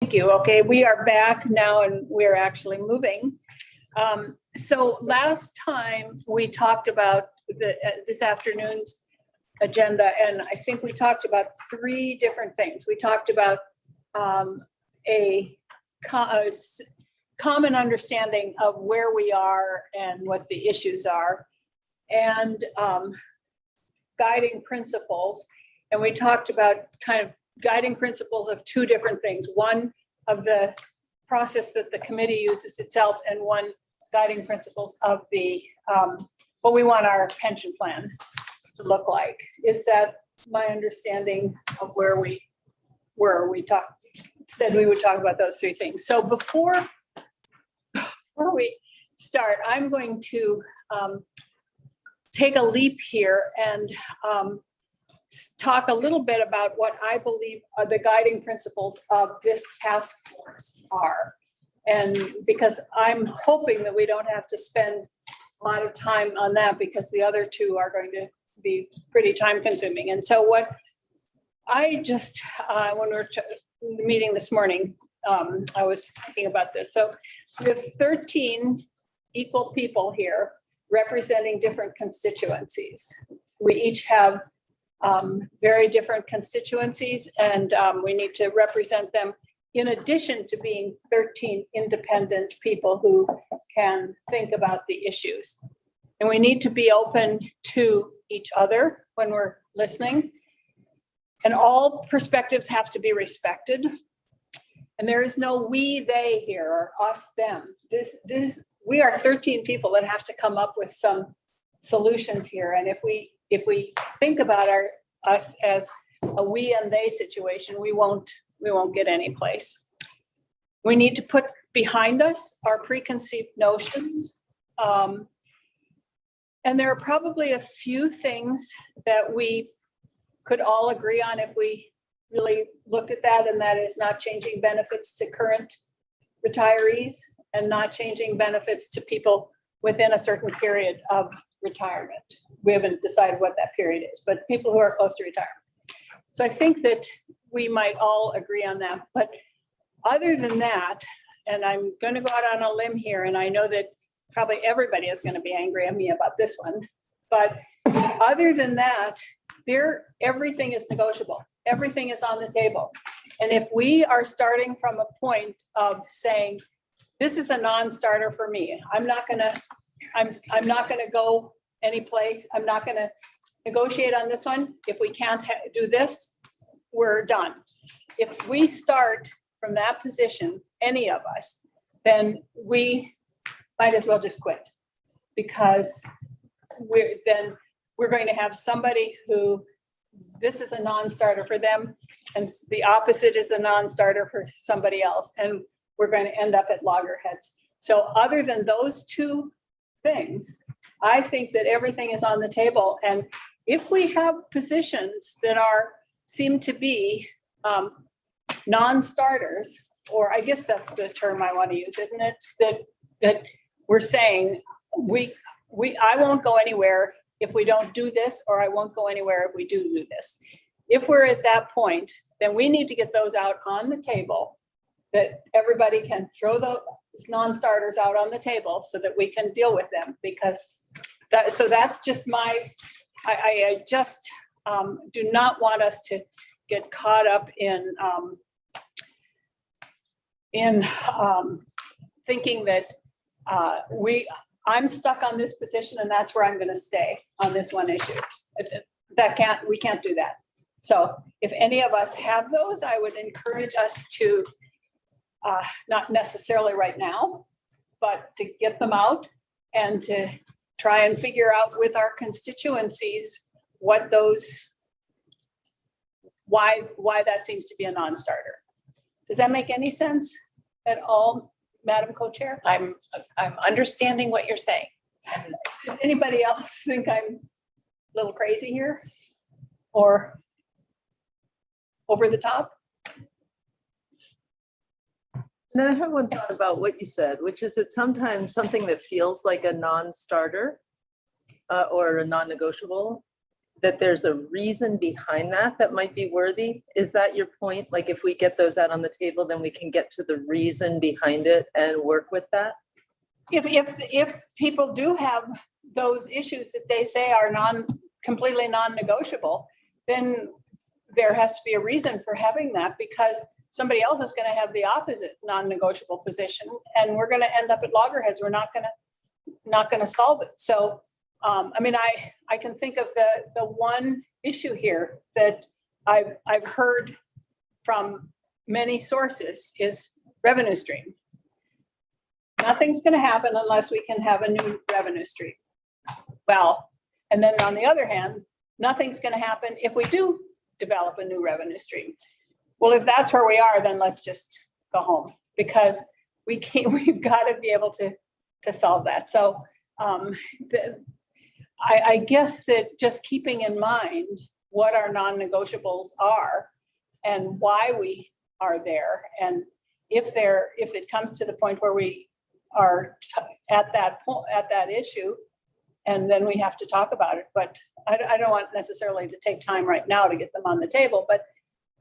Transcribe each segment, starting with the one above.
Thank you. Okay, we are back now and we're actually moving. So last time we talked about this afternoon's agenda, and I think we talked about 3 different things. We talked about a common understanding of where we are and what the issues are, and guiding principles. And we talked about kind of guiding principles of 2 different things. One of the process that the committee uses itself, and one guiding principles of the what we want our pension plan to look like. Is that my understanding of where we were? We said we would talk about those 3 things. So before we start, I'm going to take a leap here and talk a little bit about what I believe are the guiding principles of this task force are. And because I'm hoping that we don't have to spend a lot of time on that, because the other 2 are going to be pretty time consuming. And so what I just, when we were meeting this morning, I was thinking about this. So we have 13 equal people here representing different constituencies. We each have very different constituencies, and we need to represent them in addition to being 13 independent people who can think about the issues. And we need to be open to each other when we're listening. And all perspectives have to be respected. And there is no we, they here, or us, them. We are 13 people that have to come up with some solutions here. And if we think about us as a we and they situation, we won't get any place. We need to put behind us our preconceived notions. And there are probably a few things that we could all agree on if we really looked at that, and that is not changing benefits to current retirees and not changing benefits to people within a certain period of retirement. We haven't decided what that period is, but people who are close to retirement. So I think that we might all agree on that. But other than that, and I'm going to go out on a limb here, and I know that probably everybody is going to be angry at me about this one, but other than that, everything is negotiable. Everything is on the table. And if we are starting from a point of saying, this is a non-starter for me, I'm not going to go any place. I'm not going to negotiate on this one. If we can't do this, we're done. If we start from that position, any of us, then we might as well just quit, because we're going to have somebody who this is a non-starter for them, and the opposite is a non-starter for somebody else, and we're going to end up at loggerheads. So other than those 2 things, I think that everything is on the table. And if we have positions that seem to be non-starters, or I guess that's the term I want to use, isn't it? That we're saying I won't go anywhere if we don't do this, or I won't go anywhere if we do this. If we're at that point, then we need to get those out on the table, that everybody can throw those non-starters out on the table so that we can deal with them, because that's just I just do not want us to get caught up in thinking that I'm stuck on this position and that's where I'm going to stay on this one issue. We can't do that. So if any of us have those, I would encourage us to, not necessarily right now, but to get them out and to try and figure out with our constituencies why that seems to be a non-starter. Does that make any sense at all, Madam Co-Chair? I'm understanding what you're saying. Does anybody else think I'm a little crazy here or over the top? And I have one thought about what you said, which is that sometimes something that feels like a non-starter or a non-negotiable that there's a reason behind that that might be worthy? Is that your point? Like if we get those out on the table, then we can get to the reason behind it and work with that? If people do have those issues that they say are completely non-negotiable, then there has to be a reason for having that, because somebody else is going to have the opposite non-negotiable position, and we're going to end up at loggerheads. We're not going to solve it. So, I mean, I can think of the one issue here that I've heard from many sources is revenue stream. Nothing's going to happen unless we can have a new revenue stream. Well, and then on the other hand, nothing's going to happen if we do develop a new revenue stream. Well, if that's where we are, then let's just go home, because we've got to be able to solve that. So I guess that just keeping in mind what our non-negotiables are and why we are there, and if it comes to the point where we are at that issue, and then we have to talk about it. But I don't want necessarily to take time right now to get them on the table, but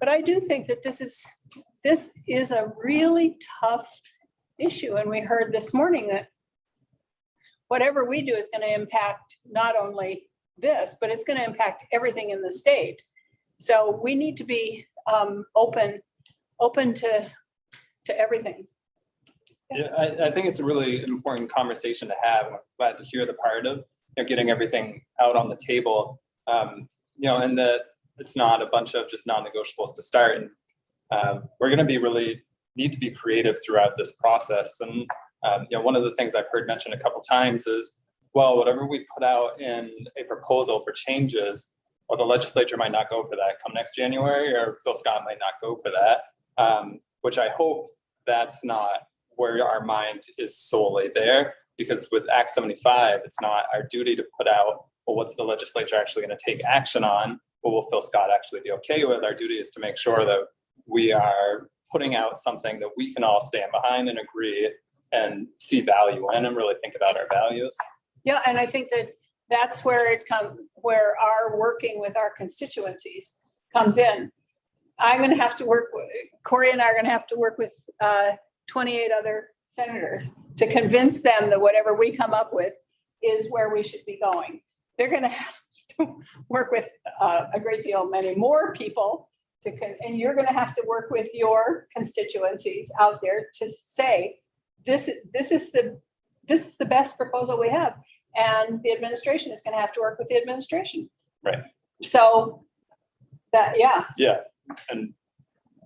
I do think that this is a really tough issue. And we heard this morning that whatever we do is going to impact not only this, but it's going to impact everything in the state. So we need to be open to everything. Yeah, I think it's a really important conversation to have. I'm glad to hear the part of getting everything out on the table. And that it's not a bunch of just non-negotiables to start. And we're going to need to be creative throughout this process. And one of the things I've heard mentioned a couple times is, well, whatever we put out in a proposal for changes, or the legislature might not go for that come next January, or Phil Scott might not go for that, which I hope that's not where our mind is solely there, because with Act 75, it's not our duty to put out, well, what's the legislature actually going to take action on? What will Phil Scott actually be okay with? Our duty is to make sure that we are putting out something that we can all stand behind and agree and see value in, and really think about our values. Yeah, and I think that's where where our working with our constituencies comes in. I'm going to have to work with, Corey and I are going to have to work with 28 other senators to convince them that whatever we come up with is where we should be going. They're going to have to work with a great deal, many more people, and you're going to have to work with your constituencies out there to say, this is the best proposal we have. And the administration is going to have to work with the administration. Right. So that, yeah. Yeah. And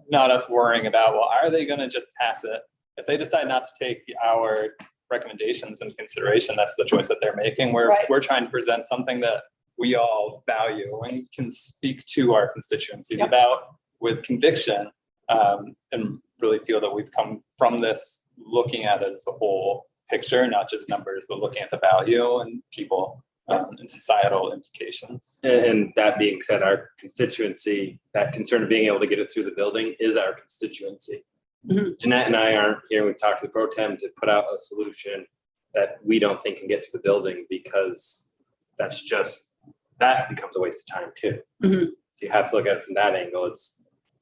not us worrying about, well, are they going to just pass it? If they decide not to take our recommendations into consideration, that's the choice that they're making. We're trying to present something that we all value and can speak to our constituencies about with conviction, and really feel that we've come from this looking at it as a whole picture, not just numbers, but looking at the value and people and societal implications. And that being said, our constituency, that concern of being able to get it through the building is our constituency. Mm-hmm. Jeanette and I aren't here. We've talked to the pro tem to put out a solution that we don't think can get to the building, because that becomes a waste of time too. Mm-hmm. So you have to look at it from that angle.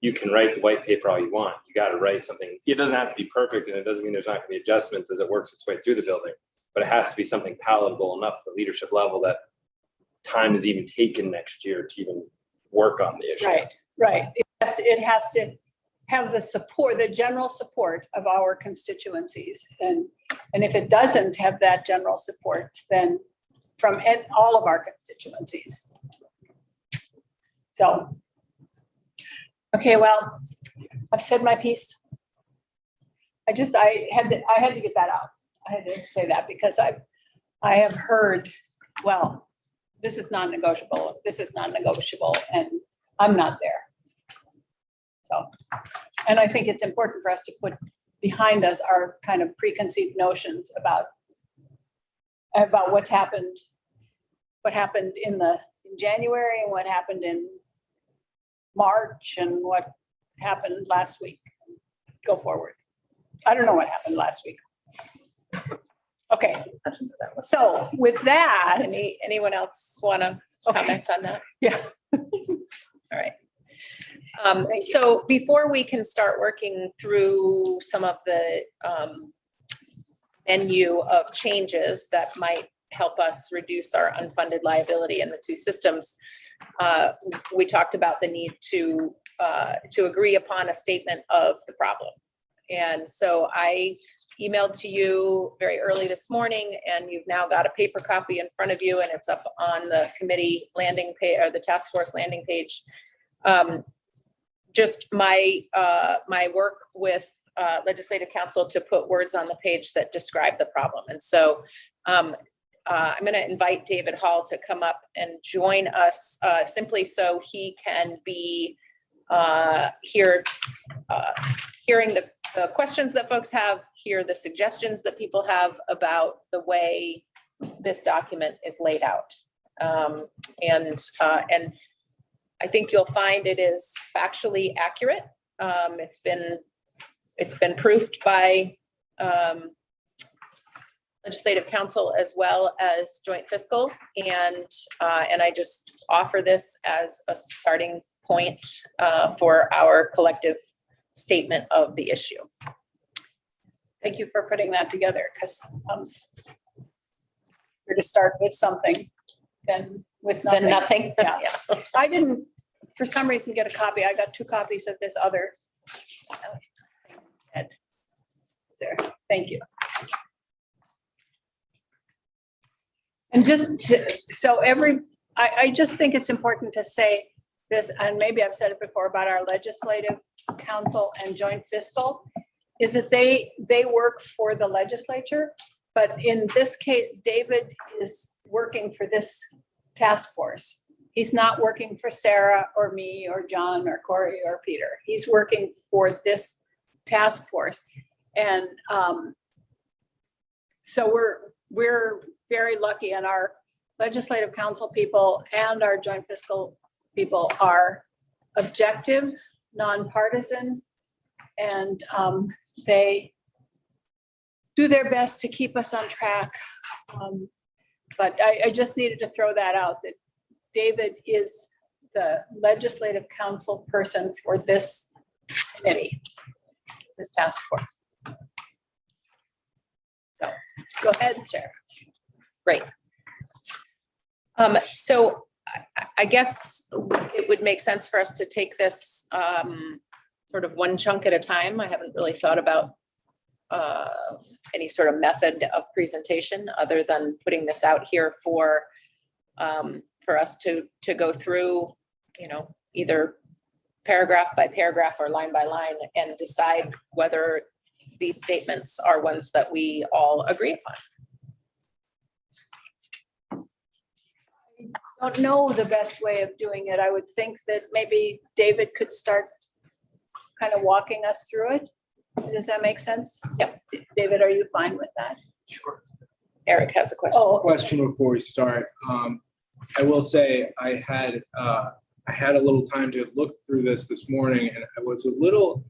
You can write the white paper all you want. You got to write something. It doesn't have to be perfect, and it doesn't mean there's not going to be adjustments as it works its way through the building, but it has to be something palatable enough at the leadership level that time is even taken next year to even work on the issue. Right. It has to have the support, the general support of our constituencies. And if it doesn't have that general support, then from all of our constituencies. So, okay, well, I've said my piece. I had to get that out. I had to say that because I have heard, well, this is non-negotiable. This is non-negotiable, and I'm not there. So, and I think it's important for us to put behind us our kind of preconceived notions about what happened in January and what happened in March and what happened last week. Go forward. I don't know what happened last week. Okay, Imagine that was- so with that, Anyone else want to Okay. comment on that? yeah, All right. Thank you. So before we can start working through some of the menu of changes that might help us reduce our unfunded liability in the two systems, we talked about the need to agree upon a statement of the problem. And so I emailed to you very early this morning, and you've now got a paper copy in front of you, and it's up on the committee landing page or the task force landing page. Just my work with legislative counsel to put words on the page that describe the problem. And so I'm going to invite David Hall to come up and join us simply so he can be here, hearing the questions that folks have, hear the suggestions that people have about the way this document is laid out. And I think you'll find it is factually accurate. It's been proofed by legislative counsel as well as joint fiscal. And I just offer this as a starting point for our collective statement of the issue. thank you for putting that together, because we're to start with something, then with nothing. Then nothing. Yeah. I didn't, for some reason, get a copy. I got 2 copies of this other. There, thank you. And just so I just think it's important to say this, and maybe I've said it before about our legislative council and joint fiscal, is that they work for the legislature. But in this case, David is working for this task force. He's not working for Sarah or me or John or Corey or Peter. He's working for this task force. And so we're very lucky, and our legislative council people and our joint fiscal people are objective, nonpartisan, and they do their best to keep us on track. But I just needed to throw that out, that David is the legislative council person for this committee, this task force. So go ahead, Sarah. Great. So I guess it would make sense for us to take this sort of one chunk at a time. I haven't really thought about any sort of method of presentation other than putting this out here for us to go through, either paragraph by paragraph or line by line and decide whether these statements are ones that we all agree upon. I don't know the best way of doing it. I would think that maybe David could start kind of walking us through it. Does that make sense? Yep. David, are you fine with that? Sure. Eric has a question. Oh, Question before we start. I will say I had a little time to look through this morning, and I was a little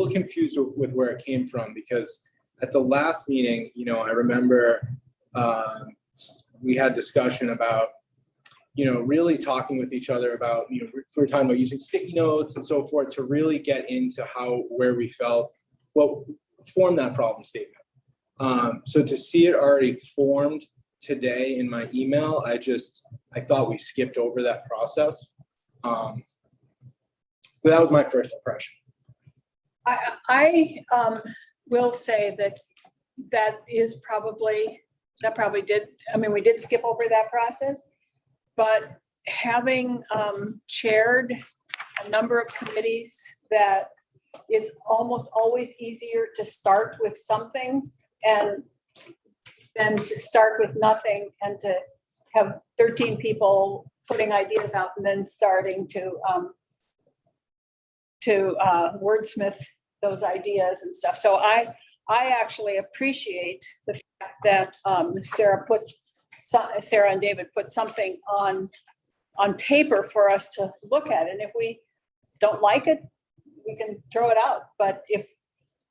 confused with where it came from, because at the last meeting, I remember we had discussion about, really talking with each other about, we were talking about using sticky notes and so forth to really get into where we felt what formed that problem statement. So to see it already formed today in my email, I thought we skipped over that process. So that was my first impression. I will say that probably did, we did skip over that process, but having chaired a number of committees, that it's almost always easier to start with something and then to start with nothing, and to have 13 people putting ideas out and then starting to wordsmith those ideas and stuff. So I actually appreciate the fact that Sarah and David put something on paper for us to look at. And if we don't like it, we can throw it out. But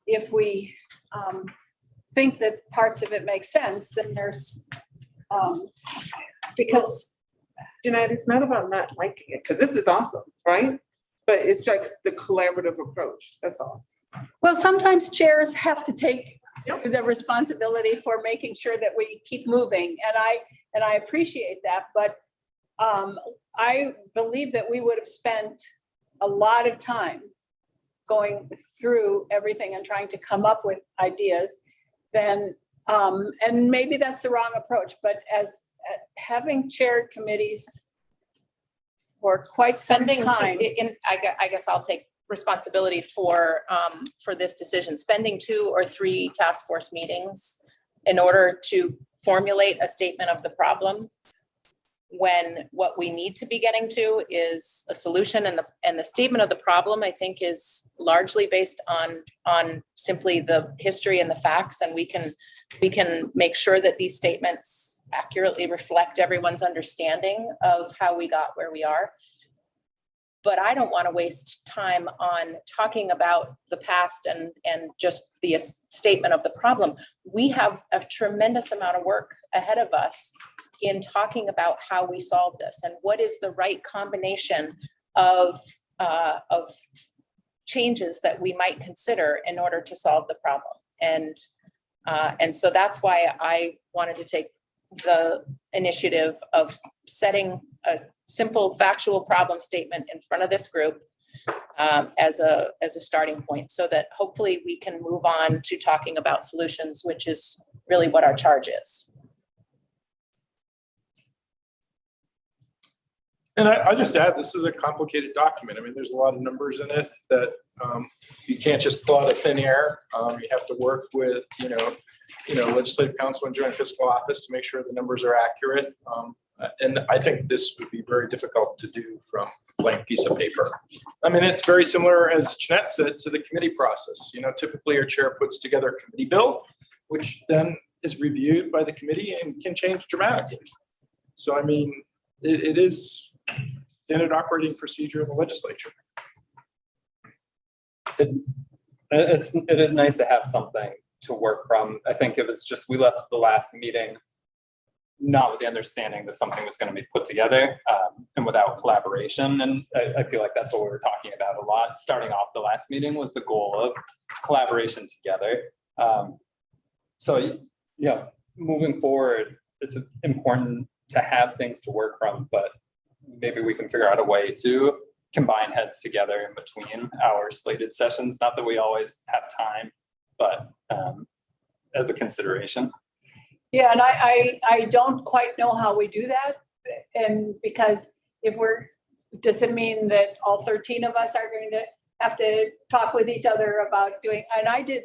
if we think that parts of it make sense, then there's, because, Jeanette, it's not about not liking it, because this is awesome, right? But it's like the collaborative approach, that's all. well, sometimes chairs have to take the responsibility for making sure that we keep moving, and I appreciate that, but I believe that we would have spent a lot of time going through everything and trying to come up with ideas, then, and maybe that's the wrong approach, but as having chaired committees for quite some Spending, time. I guess I'll take responsibility for this decision, spending 2 or 3 task force meetings in order to formulate a statement of the problem, when what we need to be getting to is a solution, and the statement of the problem, I think, is largely based on simply the history and the facts, and we can make sure that these statements accurately reflect everyone's understanding of how we got where we are. But I don't want to waste time on talking about the past and just the statement of the problem. We have a tremendous amount of work ahead of us in talking about how we solve this and what is the right combination of changes that we might consider in order to solve the problem. And so that's why I wanted to take the initiative of setting a simple factual problem statement in front of this group as a starting point, so that hopefully we can move on to talking about solutions, which is really what our charge is. And I just add, this is a complicated document. I mean, there's a lot of numbers in it that you can't just pull out of thin air. You have to work with, legislative council and joint fiscal office to make sure the numbers are accurate. And I think this would be very difficult to do from a blank piece of paper. I mean, it's very similar, as Jeanette said, to the committee process. Typically our chair puts together a committee bill, which then is reviewed by the committee and can change dramatically. So, I mean, it is standard operating procedure in the legislature. It is nice to have something to work from. I think if it's just, we left the last meeting not with the understanding that something was going to be put together and without collaboration. And I feel like that's what we were talking about a lot. Starting off the last meeting was the goal of collaboration together. So, moving forward, it's important to have things to work from, but maybe we can figure out a way to combine heads together in between our slated sessions. Not that we always have time, but as a consideration. Yeah, and I don't quite know how we do that. And because does it mean that all 13 of us are going to have to talk with each other about doing, and I did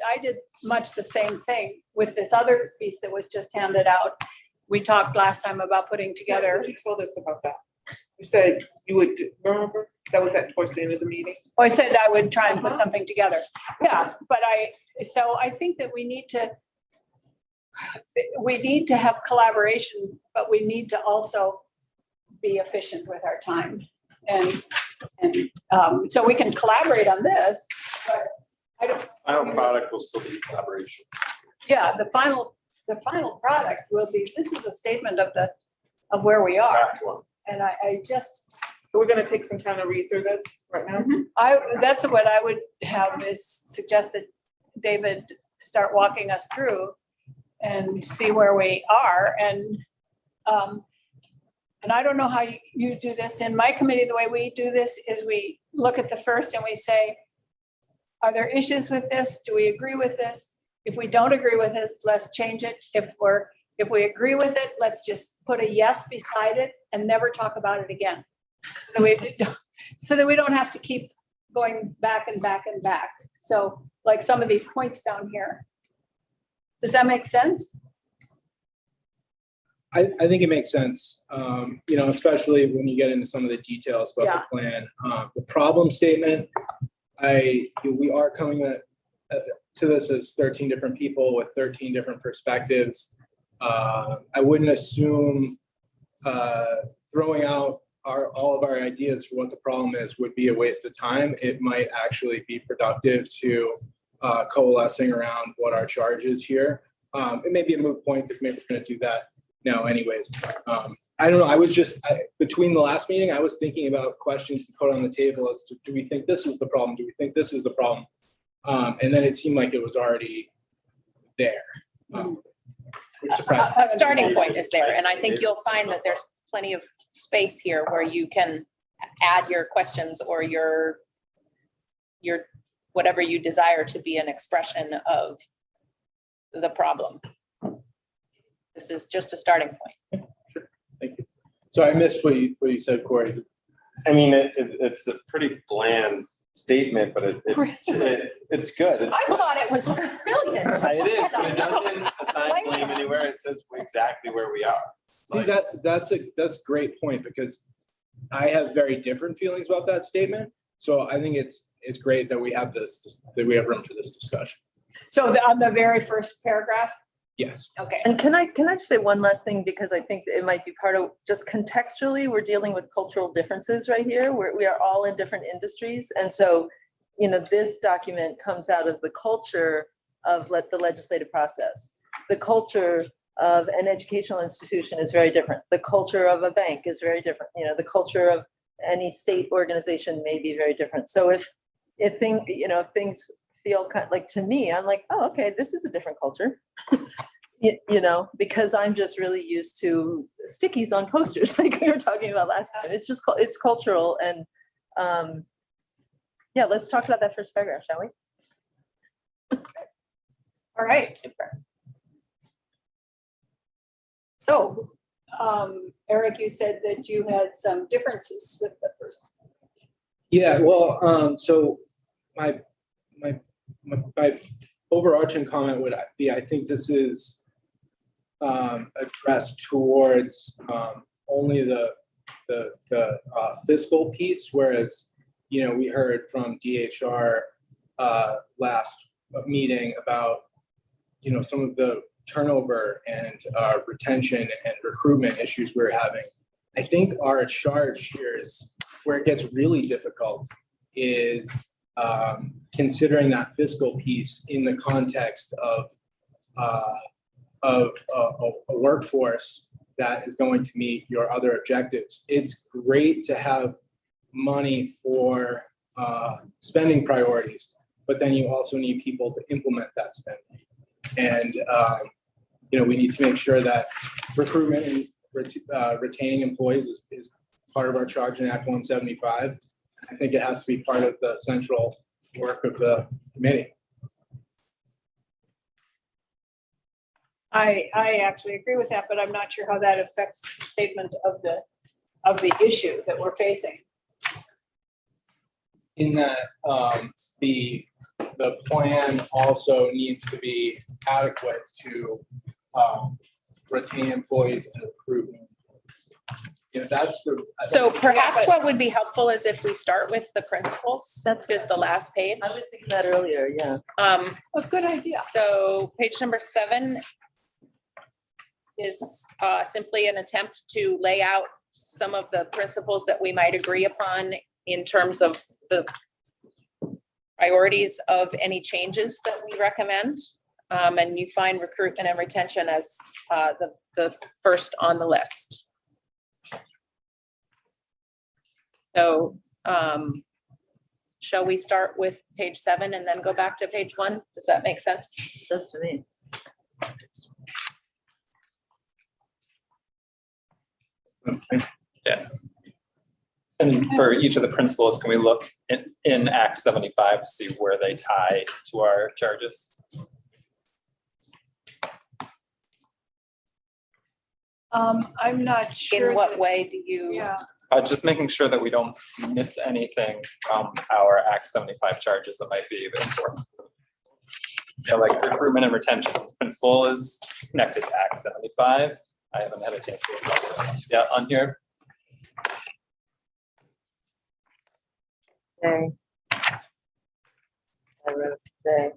much the same thing with this other piece that was just handed out. We talked last time about putting together. You told us about that. You said you would, remember? That was towards the end of the meeting. I said I would try and put something together. Yeah, but I think that we need to have collaboration, but we need to also be efficient with our time. And so we can collaborate on this, but I don't. Final product will still be collaboration. Yeah, the final product will be, this is a statement of where we are. And I just, So we're gonna take some time to read through this right now. that's what I would have is suggest that David start walking us through and see where we are. And I don't know how you do this. In my committee, the way we do this is we look at the first and we say, are there issues with this? Do we agree with this? If we don't agree with it, let's change it. If we agree with it, let's just put a yes beside it and never talk about it again. So that we don't have to keep going back and back and back. So like some of these points down here. Does that make sense? I think it makes sense, especially when you get into some of the details about the plan. The problem statement, we are coming to this as 13 different people with 13 different perspectives. I wouldn't assume throwing out all of our ideas for what the problem is would be a waste of time. It might actually be productive to coalescing around what our charge is here. It may be a moot point because maybe we're gonna do that now anyways. I don't know, I was just, between the last meeting, I was thinking about questions to put on the table as to, do we think this is the problem? Do we think this is the problem? And then it seemed like it was already there. Which surprised me. A starting point is there, and I think you'll find that there's plenty of space here where you can add your questions or your whatever you desire to be an expression of the problem. This is just a starting point. Thank you. So I missed what you said, Corey. I mean, it's a pretty bland statement, but it's good. I thought it was brilliant. It is, but it doesn't assign blame anywhere. It says exactly where we are. See, that's a great point, because I have very different feelings about that statement. So I think it's great that we have that we have room for this discussion. So on the very first paragraph, Yes. okay. And can I just say one last thing, because I think it might be part of, just contextually, we're dealing with cultural differences right here. We are all in different industries. And so, this document comes out of the culture of the legislative process. The culture of an educational institution is very different. The culture of a bank is very different. The culture of any state organization may be very different. So if things feel kind of like, to me, I'm like, oh, okay, this is a different culture. Because I'm just really used to stickies on posters like we were talking about last time. It's cultural. And yeah, let's talk about that first paragraph, shall we? All right. Super. So, Eric, you said that you had some differences with the first. Yeah, well, so my overarching comment would be, I think this is addressed towards only the fiscal piece, whereas, we heard from DHR last meeting about, some of the turnover and retention and recruitment issues we're having. I think our charge here is where it gets really difficult is considering that fiscal piece in the context of a workforce that is going to meet your other objectives. It's great to have money for spending priorities, but then you also need people to implement that spending. And we need to make sure that recruitment and retaining employees is part of our charge in Act 175. I think it has to be part of the central work of the committee. I actually agree with that, but I'm not sure how that affects the statement of the issue that we're facing. In that the plan also needs to be adequate to retain employees and recruit. That's the. So perhaps what would be helpful is if we start with the principles. That's Just the last page. I was thinking that earlier, yeah. Oh, good idea. So page number 7 is simply an attempt to lay out some of the principles that we might agree upon in terms of the priorities of any changes that we recommend. And you find recruitment and retention as the first on the list. So shall we start with page 7 and then go back to page 1? Does that make sense? That's to me. Yeah. And for each of the principles, can we look in Act 75 to see where they tie to our charges? I'm not sure. In what way do you? Yeah, Just making sure that we don't miss anything from our Act 75 charges that might be important. Like recruitment and retention principle is connected to Act 75. I haven't had a chance to look at it yet on here. Okay. I wrote today.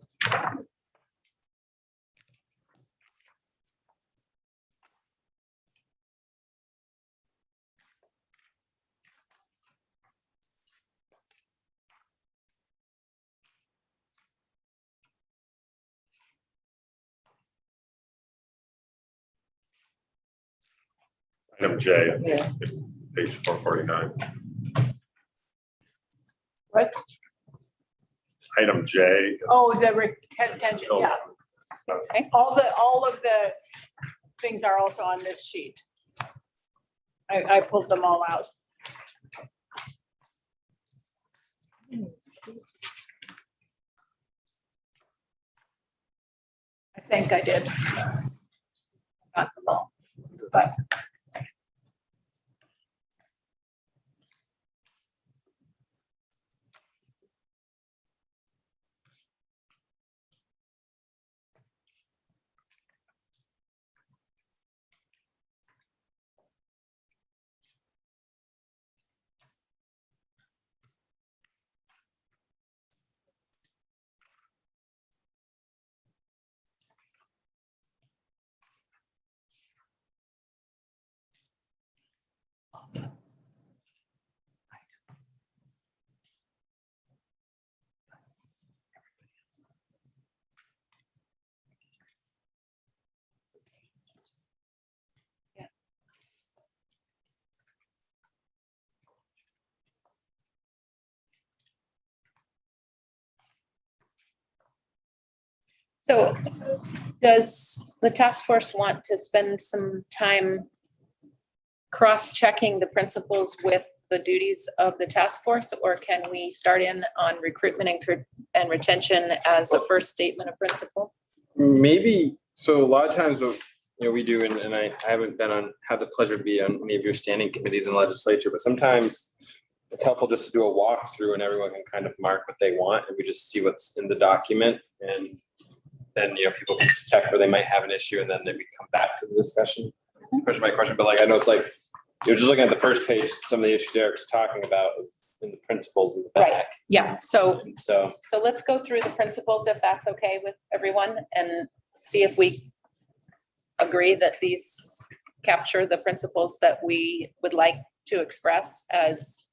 Item J, Yeah. page 449. What? Item J. Oh, the retention, yeah. Okay. All of the things are also on this sheet. I pulled them all out. I think I did. Got them all, but. So does the task force want to spend some time cross-checking the principals with the duties of the task force? Or can we start in on recruitment and retention as a first statement of principle? Maybe, so a lot of times what, we do, and I haven't had the pleasure to be on any of your standing committees in the legislature, but sometimes it's helpful just to do a walkthrough and everyone can kind of mark what they want and we just see what's in the document. And then, people can check where they might have an issue and then we come back to the discussion, question by question. But like, I know it's like, just looking at the first page, some of the issues Derek's talking about in the principles in the Right. back. Yeah, so And so, let's go through the principles if that's okay with everyone and see if we agree that these capture the principles that we would like to express as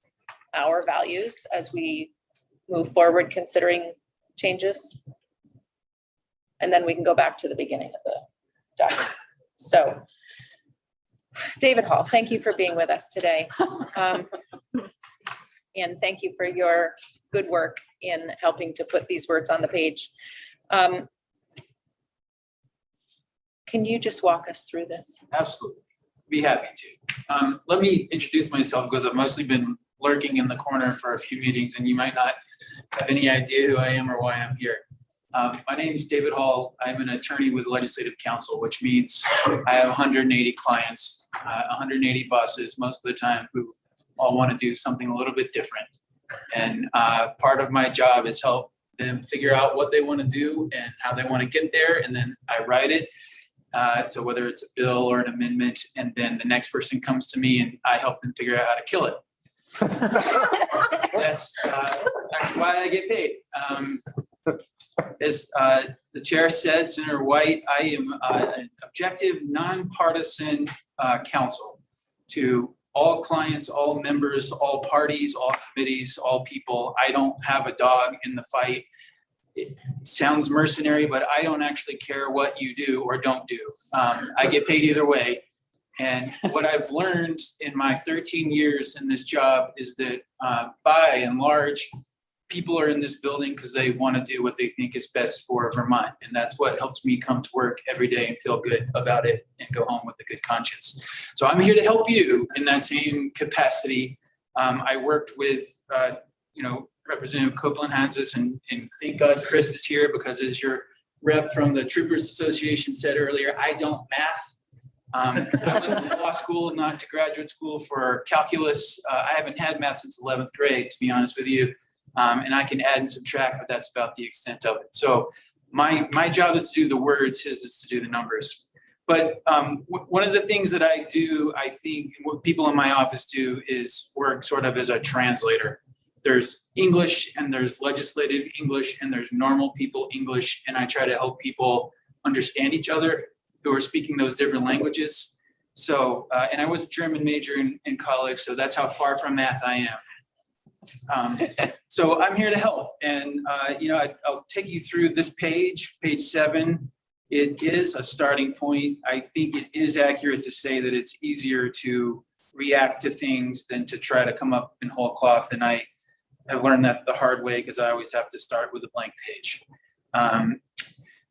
our values as we move forward considering changes. And then we can go back to the beginning of the document. So David Hall, thank you for being with us today. And thank you for your good work in helping to put these words on the page. Can you just walk us through this? Absolutely, be happy to. Let me introduce myself because I've mostly been lurking in the corner for a few meetings and you might not have any idea who I am or why I'm here. My name is David Hall. I'm an attorney with Legislative Counsel, which means I have 180 clients, 180 bosses most of the time who all want to do something a little bit different. And part of my job is help them figure out what they want to do and how they want to get there. And then I write it. So whether it's a bill or an amendment, and then the next person comes to me and I help them figure out how to kill it. That's why I get paid. As the chair said, Senator White, I am an objective, nonpartisan counsel to all clients, all members, all parties, all committees, all people. I don't have a dog in the fight. It sounds mercenary, but I don't actually care what you do or don't do. I get paid either way. And what I've learned in my 13 years in this job is that by and large, people are in this building because they want to do what they think is best for Vermont. And that's what helps me come to work every day and feel good about it and go home with a good conscience. So I'm here to help you in that same capacity. I worked with, Representative Copeland Hansis, and thank God Chris is here because as your rep from the Troopers Association said earlier, I don't math. I went to law school, not to graduate school for calculus. I haven't had math since 11th grade, to be honest with you. And I can add and subtract, but that's about the extent of it. So my job is to do the words, his is to do the numbers. But one of the things that I do, I think what people in my office do is work sort of as a translator. There's English and there's legislative English and there's normal people English. And I try to help people understand each other who are speaking those different languages. So, and I was a German major in college, so that's how far from math I am. So I'm here to help. And, I'll take you through this page 7. it is a starting point. I think it is accurate to say that it's easier to react to things than to try to come up in whole cloth. And I have learned that the hard way because I always have to start with a blank page.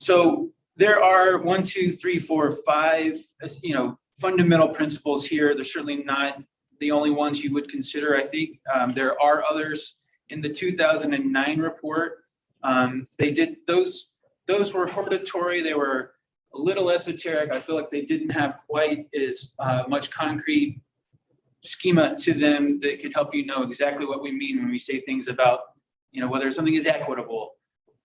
So there are 1, 2, 3, 4, 5, fundamental principles here. They're certainly not the only ones you would consider, I think. There are others in the 2009 report. They did those were hortatory. They were a little esoteric. I feel like they didn't have quite as much concrete schema to them that could help you know exactly what we mean when we say things about, whether something is equitable,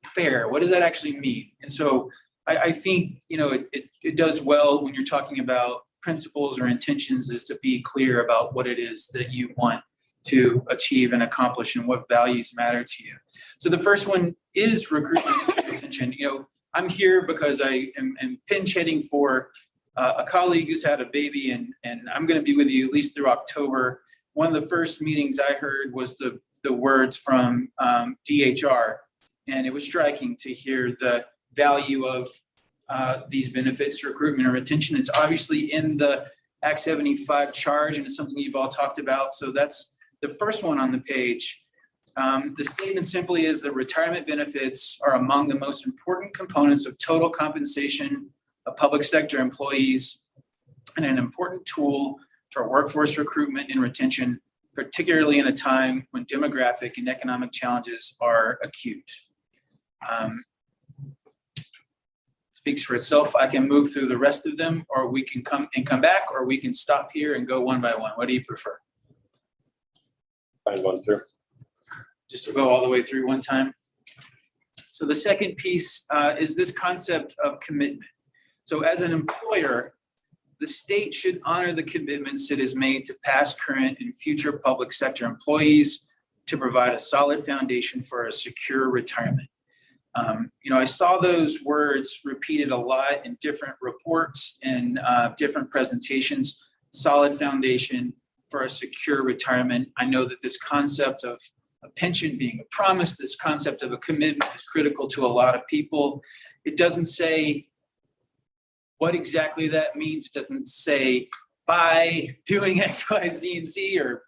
fair. What does that actually mean? And so I think, it does well when you're talking about principles or intentions is to be clear about what it is that you want to achieve and accomplish and what values matter to you. So the first one is recruitment and retention. I'm here because I am pinch hitting for a colleague who's had a baby, and I'm going to be with you at least through October. One of the first meetings I heard was the words from DHR, and it was striking to hear the value of these benefits, recruitment and retention. It's obviously in the Act 75 charge, and it's something you've all talked about. So that's the first one on the page. The statement simply is that retirement benefits are among the most important components of total compensation of public sector employees and an important tool for workforce recruitment and retention, particularly in a time when demographic and economic challenges are acute. Speaks for itself. I can move through the rest of them, or we can come back, or we can stop here and go one by one. What do you prefer? Fine, going through. Just to go all the way through one time. So the second piece is this concept of commitment. So as an employer, the state should honor the commitments it has made to past, current, and future public sector employees to provide a solid foundation for a secure retirement. I saw those words repeated a lot in different reports and different presentations. Solid foundation for a secure retirement. I know that this concept of a pension being a promise, this concept of a commitment is critical to a lot of people. It doesn't say what exactly that means. It doesn't say by doing X, Y, Z, and Z, or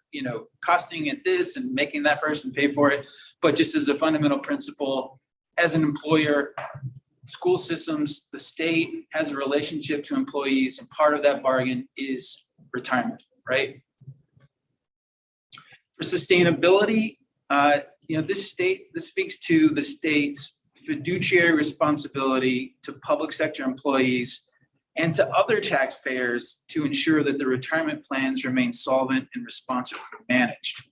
costing it this and making that person pay for it. But just as a fundamental principle, as an employer, school systems, the state has a relationship to employees, and part of that bargain is retirement, right? For sustainability, this speaks to the state's fiduciary responsibility to public sector employees and to other taxpayers to ensure that the retirement plans remain solvent and responsibly managed.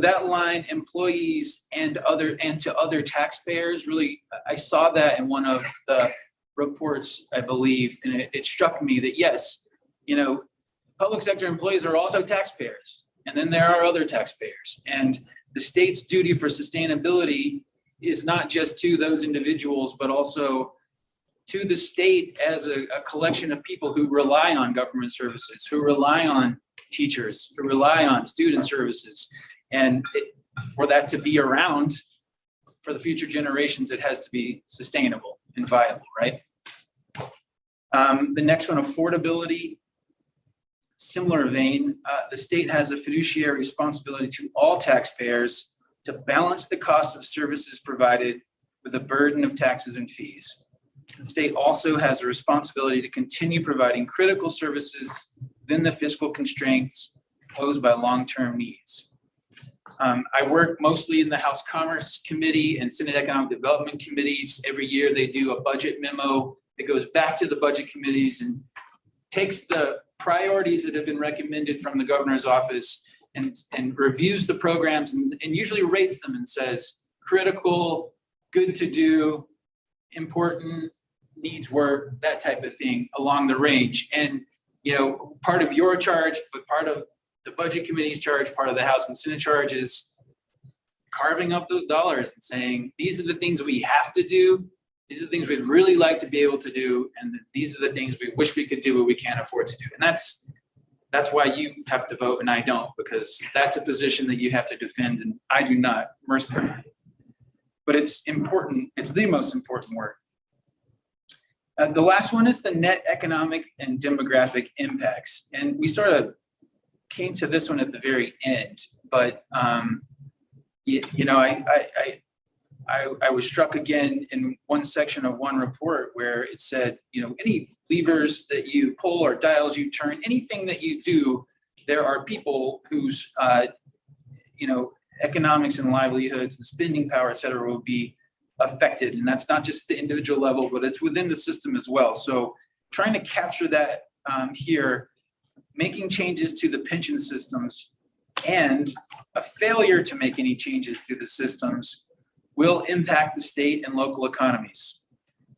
That line, employees and to other taxpayers, really, I saw that in one of the reports, I believe, and it struck me that yes, public sector employees are also taxpayers, and then there are other taxpayers, and the state's duty for sustainability is not just to those individuals, but also to the state as a collection of people who rely on government services, who rely on teachers, who rely on student services. And for that to be around for the future generations, it has to be sustainable and viable, right? The next one, affordability. Similar vein, the state has a fiduciary responsibility to all taxpayers to balance the cost of services provided with the burden of taxes and fees. The state also has a responsibility to continue providing critical services within the fiscal constraints posed by long-term needs. I work mostly in the House Commerce Committee and Senate Economic Development Committees. Every year they do a budget memo that goes back to the budget committees and takes the priorities that have been recommended from the governor's office and reviews the programs and usually rates them and says, critical, good to do, important, needs work, that type of thing along the range. And, part of your charge, but part of the budget committee's charge, part of the House and Senate charge is carving up those dollars and saying, these are the things we have to do. These are the things we'd really like to be able to do. And these are the things we wish we could do, but we can't afford to do. And that's why you have to vote and I don't, because that's a position that you have to defend and I do not, mercifully. But it's important. It's the most important work The last one is the net economic and demographic impacts. And we sort of came to this one at the very end, but you know, I was struck again in one section of one report where it said, you know, any levers that you pull or dials you turn, anything that you do, there are people whose, you know, economics and livelihoods and spending power, et cetera, will be affected. And that's not just the individual level, but it's within the system as well. So trying to capture that here, making changes to the pension systems and a failure to make any changes to the systems will impact the state and local economies.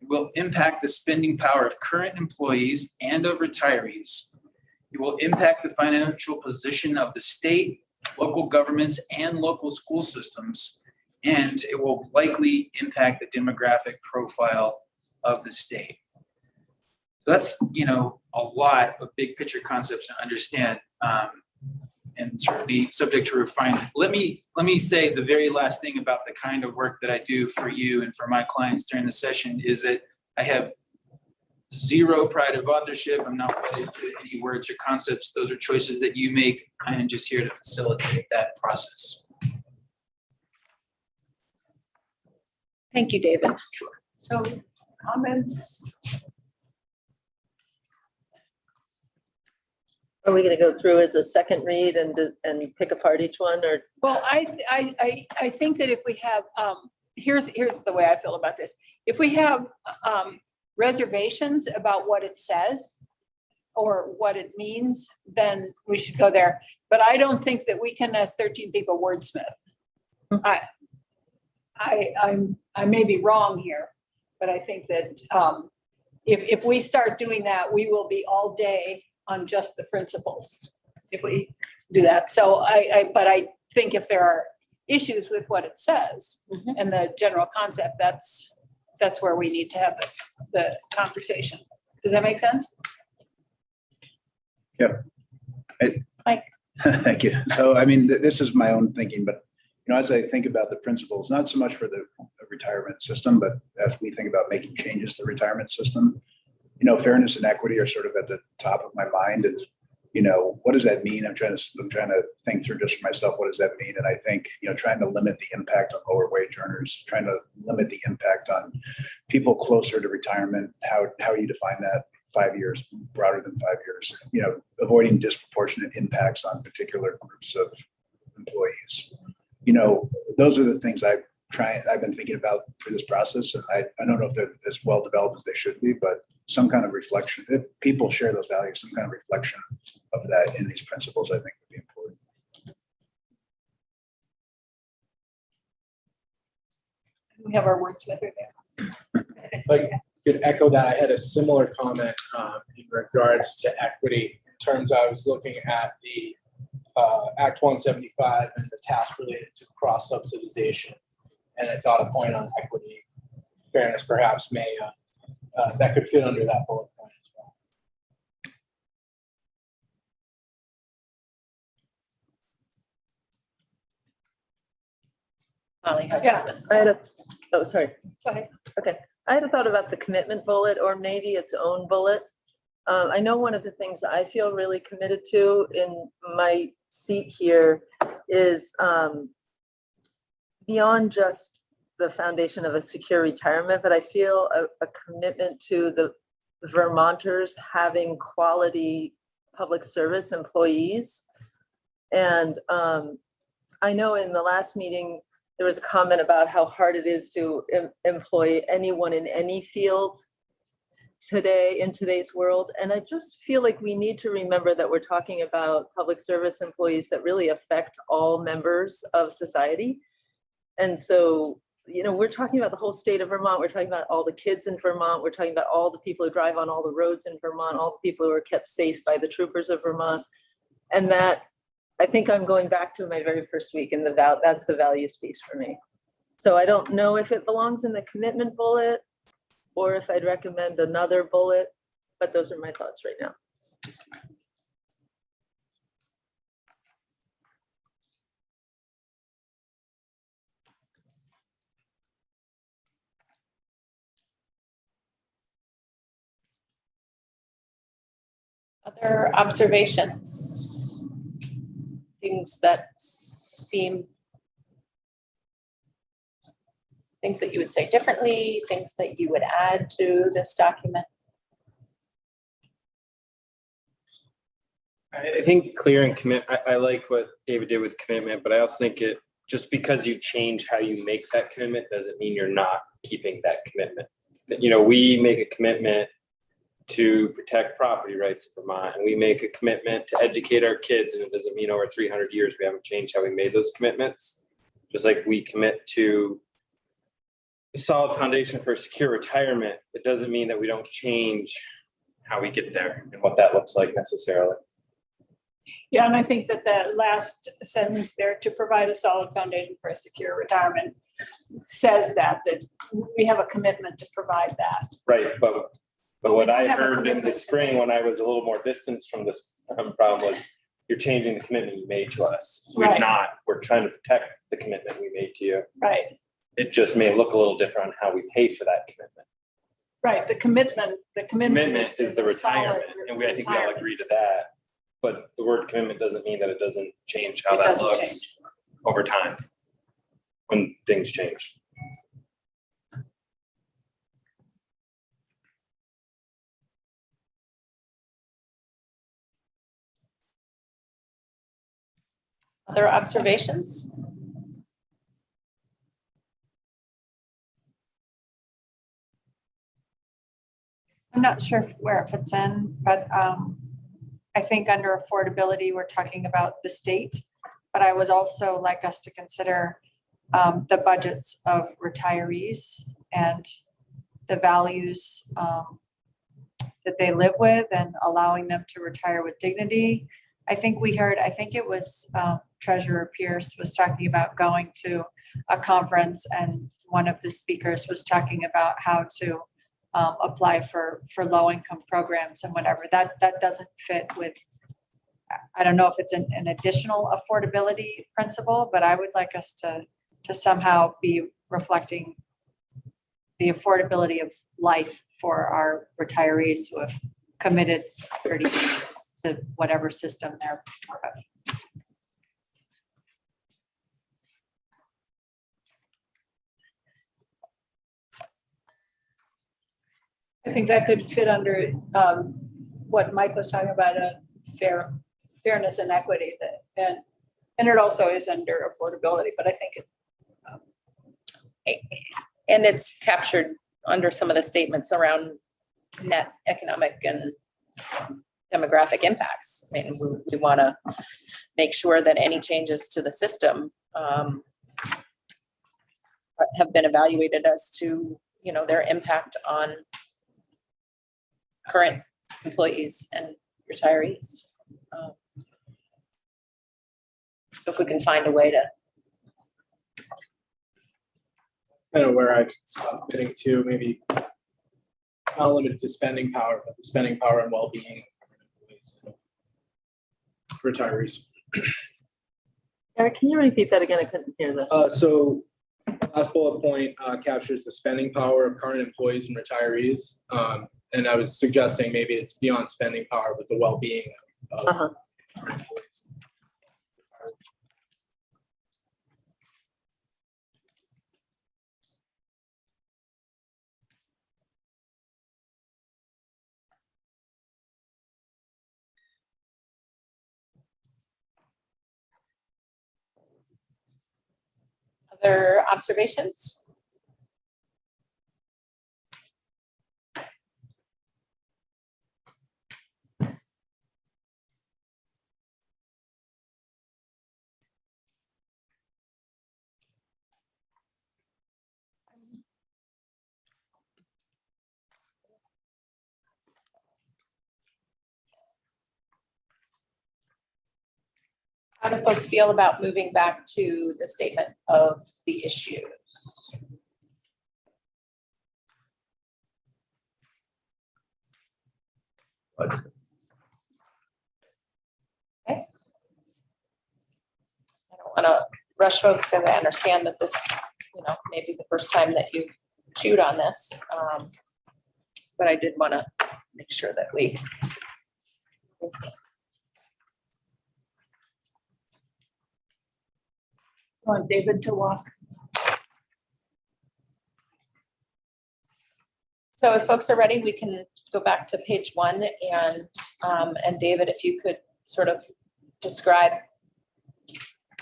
It will impact the spending power of current employees and of retirees. It will impact the financial position of the state, local governments, and local school systems. And it will likely impact the demographic profile of the state. So that's, you know, a lot of big picture concepts to understand. And certainly subject to refinement. Let me say the very last thing about the kind of work that I do for you and for my clients during the session is that I have zero pride of authorship. I'm not wedded to any words or concepts. Those are choices that you make. I am just here to facilitate that process. Thank you, David. So comments? Are we gonna go through as a second read and pick apart each one, or? Well, I think that if we have, here's the way I feel about this. If we have reservations about what it says or what it means, then we should go there. But I don't think that we can, as 13 people, wordsmith. I may be wrong here, but I think that if we start doing that, we will be all day on just the principles if we do that. So but I think if there are issues with what it says and the general concept, that's where we need to have the conversation. Does that make sense? Yeah. Mike. Thank you. So, I mean, this is my own thinking, but, you know, as I think about the principles, not so much for the retirement system, but as we think about making changes to the retirement system, you know, fairness and equity are sort of at the top of my mind. And, you know, what does that mean? I'm trying to think through just for myself, what does that mean? And I think, you know, trying to limit the impact on lower wage earners, trying to limit the impact on people closer to retirement. How you define that? 5 years, broader than 5 years, you know, avoiding disproportionate impacts on particular groups of employees. You know, those are the things I've been thinking about through this process. And I don't know if they're as well developed as they should be, but some kind of reflection, if people share those values, some kind of reflection of that in these principles, I think would be important. We have our wordsmith there. Like, could echo that. I had a similar comment in regards to equity. In terms, I was looking at the Act 175 and the task related to cross subsidization, and I thought a point on equity, fairness, perhaps may that could fit under that bullet point as well. Molly has Yeah. something. Sorry. Go ahead. Okay, I had a thought about the commitment bullet or maybe its own bullet. I know one of the things that I feel really committed to in my seat here is beyond just the foundation of a secure retirement, but I feel a commitment to the Vermonters having quality public service employees. And I know in the last meeting, there was a comment about how hard it is to employ anyone in any field today in today's world. And I just feel like we need to remember that we're talking about public service employees that really affect all members of society. And so, you know, we're talking about the whole state of Vermont. We're talking about all the kids in Vermont. We're talking about all the people who drive on all the roads in Vermont, all the people who are kept safe by the troopers of Vermont. And that, I think I'm going back to my very first week, and that's the values piece for me. So I don't know if it belongs in the commitment bullet or if I'd recommend another bullet, but those are my thoughts right now. Other observations? Things that seem, things that you would say differently, things that you would add to this document? I think clear and commit, I like what David did with commitment, but I also think it, just because you change how you make that commitment doesn't mean you're not keeping that commitment. That, you know, we make a commitment to protect property rights in Vermont, and we make a commitment to educate our kids, and it doesn't mean over 300 years we haven't changed how we made those commitments. Just like we commit to a solid foundation for secure retirement, it doesn't mean that we don't change how we get there and what that looks like necessarily. Yeah, and I think that the last sentence there, to provide a solid foundation for a secure retirement, says that we have a commitment to provide that. Right, but what I have a heard in the commitment. spring when I was a little more distanced from this problem was, you're changing the commitment you made to us. We're Right. not, we're trying to protect the commitment we made to you. Right, It just may look a little different on how we pay for that commitment. right. The commitment Commitment to is the the solid retirement, and I think we all retirement. agree to that. But the word commitment doesn't mean that it doesn't change how It that doesn't looks change. over time when things change. Other observations? I'm not sure where it fits in, but I think under affordability, we're talking about the state. But I would also like us to consider the budgets of retirees and the values that they live with and allowing them to retire with dignity. I think it was Treasurer Pierce was talking about going to a conference, and one of the speakers was talking about how to apply for low-income programs and whatever. That doesn't fit with, I don't know if it's an additional affordability principle, but I would like us to somehow be reflecting the affordability of life for our retirees who have committed 30 years to whatever system they're part of. I think that could fit under what Mike was talking about, fairness and equity, and it also is under affordability, but I think And it's captured under some of the statements around net economic and demographic impacts. I mean, we want to make sure that any changes to the system have been evaluated as to, you know, their impact on current employees and retirees. So if we can find a way to, Kind of where I stopped getting to, maybe not limited to spending power, but the spending power and well-being of retirees. Eric, can you repeat that again? I couldn't hear that. So last bullet point captures the spending power of current employees and retirees. And I was suggesting maybe it's beyond spending power, but the well-being of current employees. other observations? How do folks feel about moving back to the statement of the issues? Okay. I don't want to rush folks because I understand that this, you know, may be the first time that you've chewed on this. But I did want to make sure that we Want David to walk? So if folks are ready, we can go back to page 1 and David, if you could sort of describe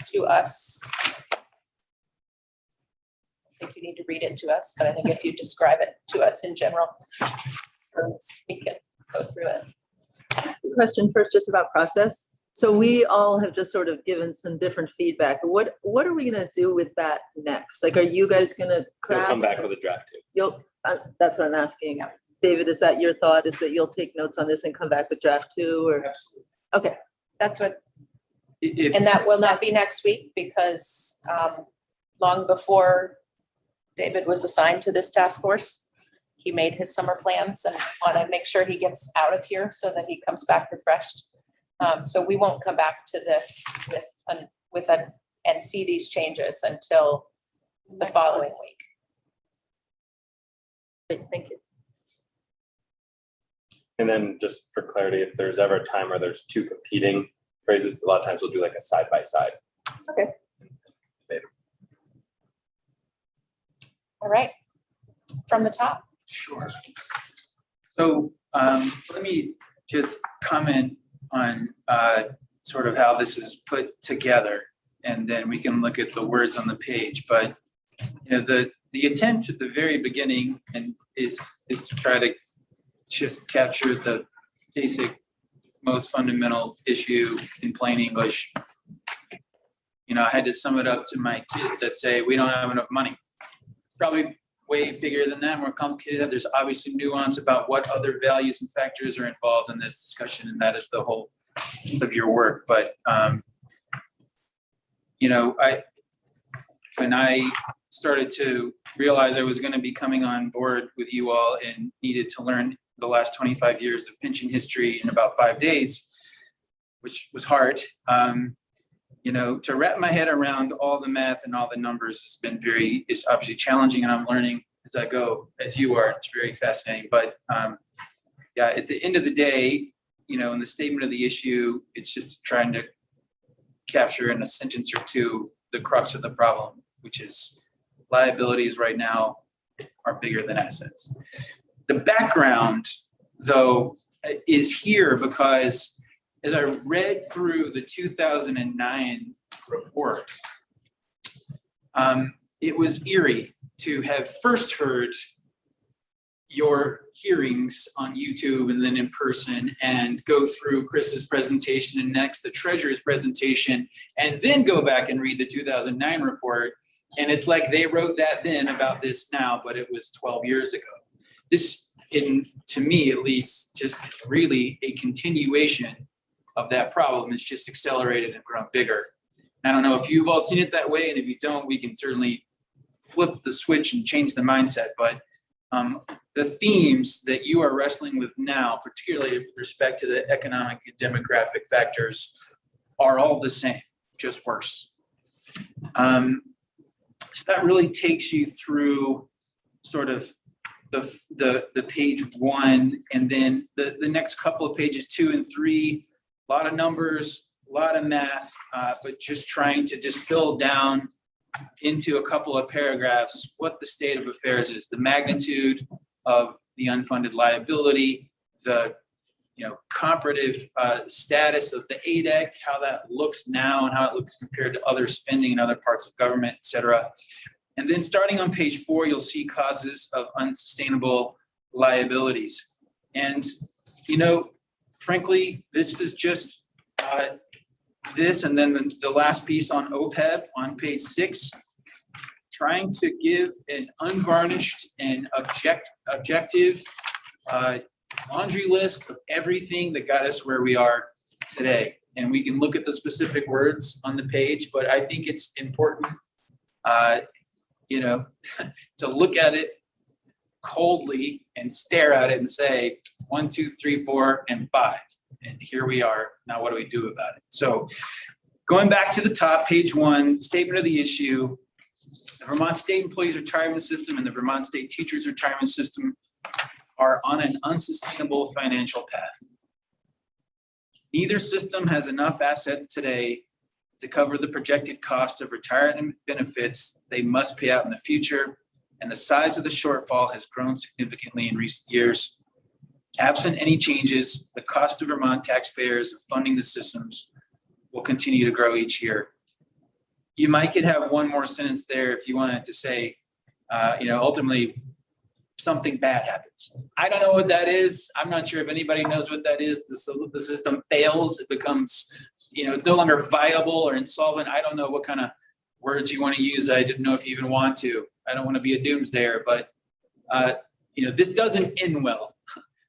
to us. I think you need to read it to us, but I think if you describe it to us in general, we can go through it. Question first, just about process. So we all have just sort of given some different feedback. What are we gonna do with that next? Like, are you guys gonna We'll come craft? back with a draft too. That's what I'm asking. David, is that your thought? Is that you'll take notes on this and come back with draft 2 or? Absolutely. Okay, That's what, If, and that will not be next week because long before David was assigned to this task force, he made his summer plans and want to make sure he gets out of here so that he comes back refreshed. So we won't come back to this and see these changes until the following week. great, thank you. And then just for clarity, if there's ever a time where there's 2 competing phrases, a lot of times we'll do like a side by side. Okay. All right, from the top. Sure. So let me just comment on sort of how this is put together, and then we can look at the words on the page. But you know, the intent at the very beginning and is to try to just capture the basic, most fundamental issue in plain English. You know, I had to sum it up to my kids that say, we don't have enough money. Probably way bigger than that, more complicated. There's obviously nuance about what other values and factors are involved in this discussion, and that is the whole of your work. But you know, when I started to realize I was going to be coming on board with you all and needed to learn the last 25 years of pension history in about 5 days, which was hard. You know, to wrap my head around all the math and all the numbers has been it's obviously challenging, and I'm learning as I go, as you are. It's very fascinating. But yeah, at the end of the day, you know, in the statement of the issue, it's just trying to capture in a sentence or two the crux of the problem, which is liabilities right now are bigger than assets. The background, though, is here because as I read through the 2009 report, it was eerie to have first heard your hearings on YouTube and then in person, and go through Chris's presentation and next the treasurer's presentation, and then go back and read the 2009 report. And it's like they wrote that then about this now, but it was 12 years ago. This, to me at least, just really a continuation of that problem. It's just accelerated and grown bigger. I don't know if you've all seen it that way, and if you don't, we can certainly flip the switch and change the mindset. But the themes that you are wrestling with now, particularly with respect to the economic and demographic factors, are all the same, just worse. So that really takes you through sort of the page 1, and then the next couple of pages 2 and 3, a lot of numbers, a lot of math, but just trying to distill down into a couple of paragraphs what the state of affairs is, the magnitude of the unfunded liability, the comparative status of the ADEC, how that looks now and how it looks compared to other spending in other parts of government, et cetera. And then starting on page 4, you'll see causes of unsustainable liabilities. And, frankly, this is just this, and then the last piece on OPEB on page 6, trying to give an unvarnished and objective laundry list of everything that got us where we are today. And we can look at the specific words on the page, but I think it's important, to look at it coldly and stare at it and say 1, 2, 3, 4, and 5. And here we are. Now, what do we do about it? So going back to the top, page 1, statement of the issue, the Vermont State Employees Retirement System and the Vermont State Teachers Retirement System are on an unsustainable financial path. Neither system has enough assets today to cover the projected cost of retirement benefits they must pay out in the future, and the size of the shortfall has grown significantly in recent years. Absent any changes, the cost of Vermont taxpayers of funding the systems will continue to grow each year. You might could have one more sentence there if you wanted to say, ultimately, something bad happens. I don't know what that is. I'm not sure if anybody knows what that is. The system fails, it becomes, it's no longer viable or insolvent. I don't know what kind of words you want to use. I didn't know if you even want to. I don't want to be a doomsdayer, but this doesn't end well,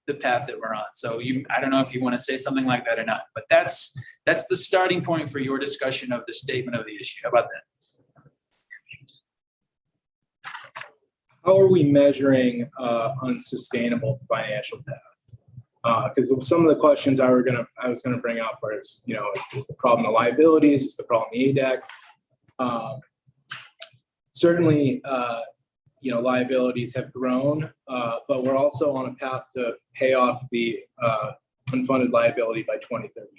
the path that we're on. So I don't know if you want to say something like that or not, but that's the starting point for your discussion of the statement of the issue. How about that? How are we measuring unsustainable financial path? Because some of the questions I was gonna bring up was, is the problem the liabilities? Is the problem the ADAC? Certainly, liabilities have grown, but we're also on a path to pay off the unfunded liability by 2030.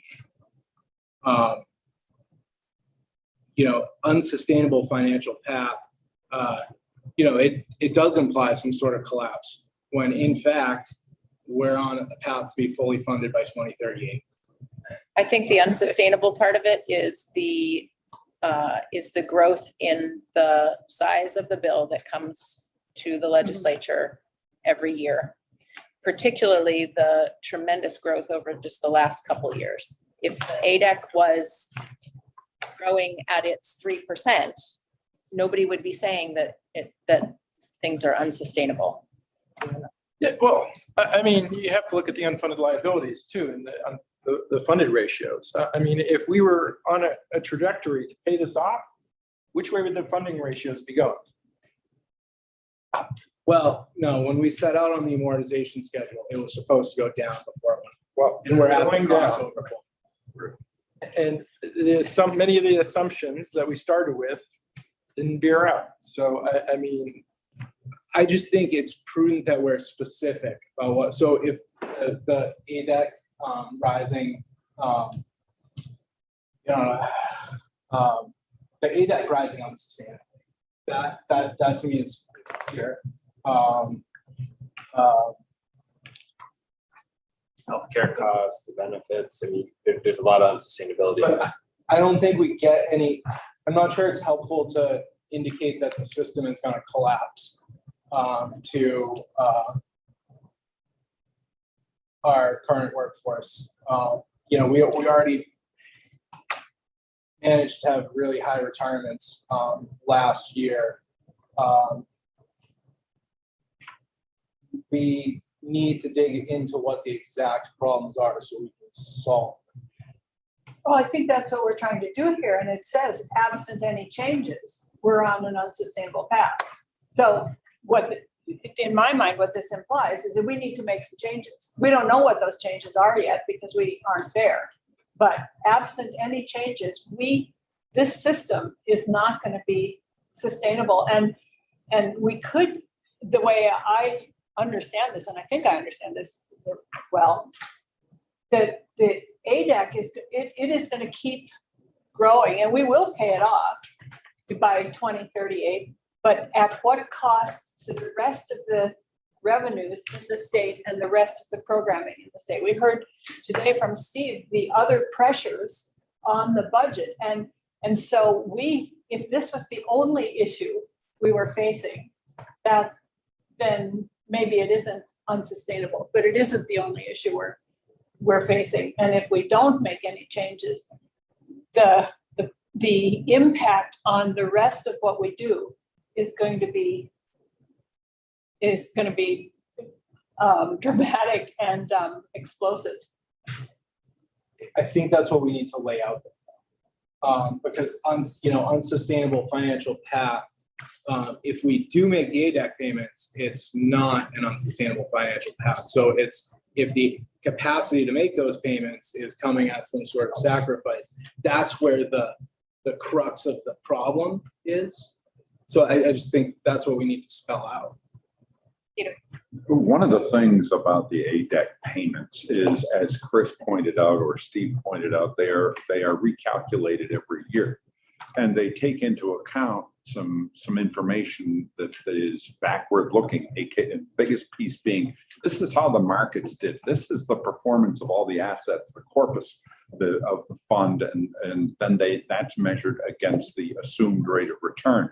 Unsustainable financial path. It does imply some sort of collapse when in fact, we're on a path to be fully funded by 2038. I think the unsustainable part of it is the growth in the size of the bill that comes to the legislature every year, particularly the tremendous growth over just the last couple of years. If the ADEC was growing at its 3%, nobody would be saying that things are unsustainable. Yeah, well, you have to look at the unfunded liabilities too, and the funded ratios. If we were on a trajectory to pay this off, which way would the funding ratios be going? Well, no, when we set out on the amortization schedule, it was supposed to go down before it went. Well, And we're at the going down. crossover point. And many of the assumptions that we started with didn't bear out. So, I just think it's prudent that we're specific about what, so if the ADEC rising, the ADEC rising unsustainably, that to me is clear. Healthcare costs, the benefits, there's a lot of unsustainability. But I don't think we get any, I'm not sure it's helpful to indicate that the system is gonna collapse to our current workforce. We already managed to have really high retirements last year. We need to dig into what the exact problems are so we can solve. Well, I think that's what we're trying to do here, and it says absent any changes, we're on an unsustainable path. So in my mind, what this implies is that we need to make some changes. We don't know what those changes are yet because we aren't there. But absent any changes, this system is not going to be sustainable. And we could, the way I understand this, and I think I understand this well, that the ADEC is going to keep growing, and we will pay it off by 2038. But at what cost to the rest of the revenues in the state and the rest of the programming in the state? We heard today from Steve the other pressures on the budget, and so if this was the only issue we were facing, then maybe it isn't unsustainable. But it isn't the only issue we're facing, and if we don't make any changes, the impact on the rest of what we do is going to be dramatic and explosive. I think that's what we need to lay out there. Because unsustainable financial path, if we do make the ADEC payments, it's not an unsustainable financial path. So if the capacity to make those payments is coming at some sort of sacrifice, that's where the crux of the problem is. So I just think that's what we need to spell out. One of the things about the ADEC payments is, as Chris pointed out, or Steve pointed out, they are recalculated every year. And they take into account some information that is backward looking, the biggest piece being, this is how the markets did. This is the performance of all the assets, the corpus of the fund, and then that's measured against the assumed rate of return.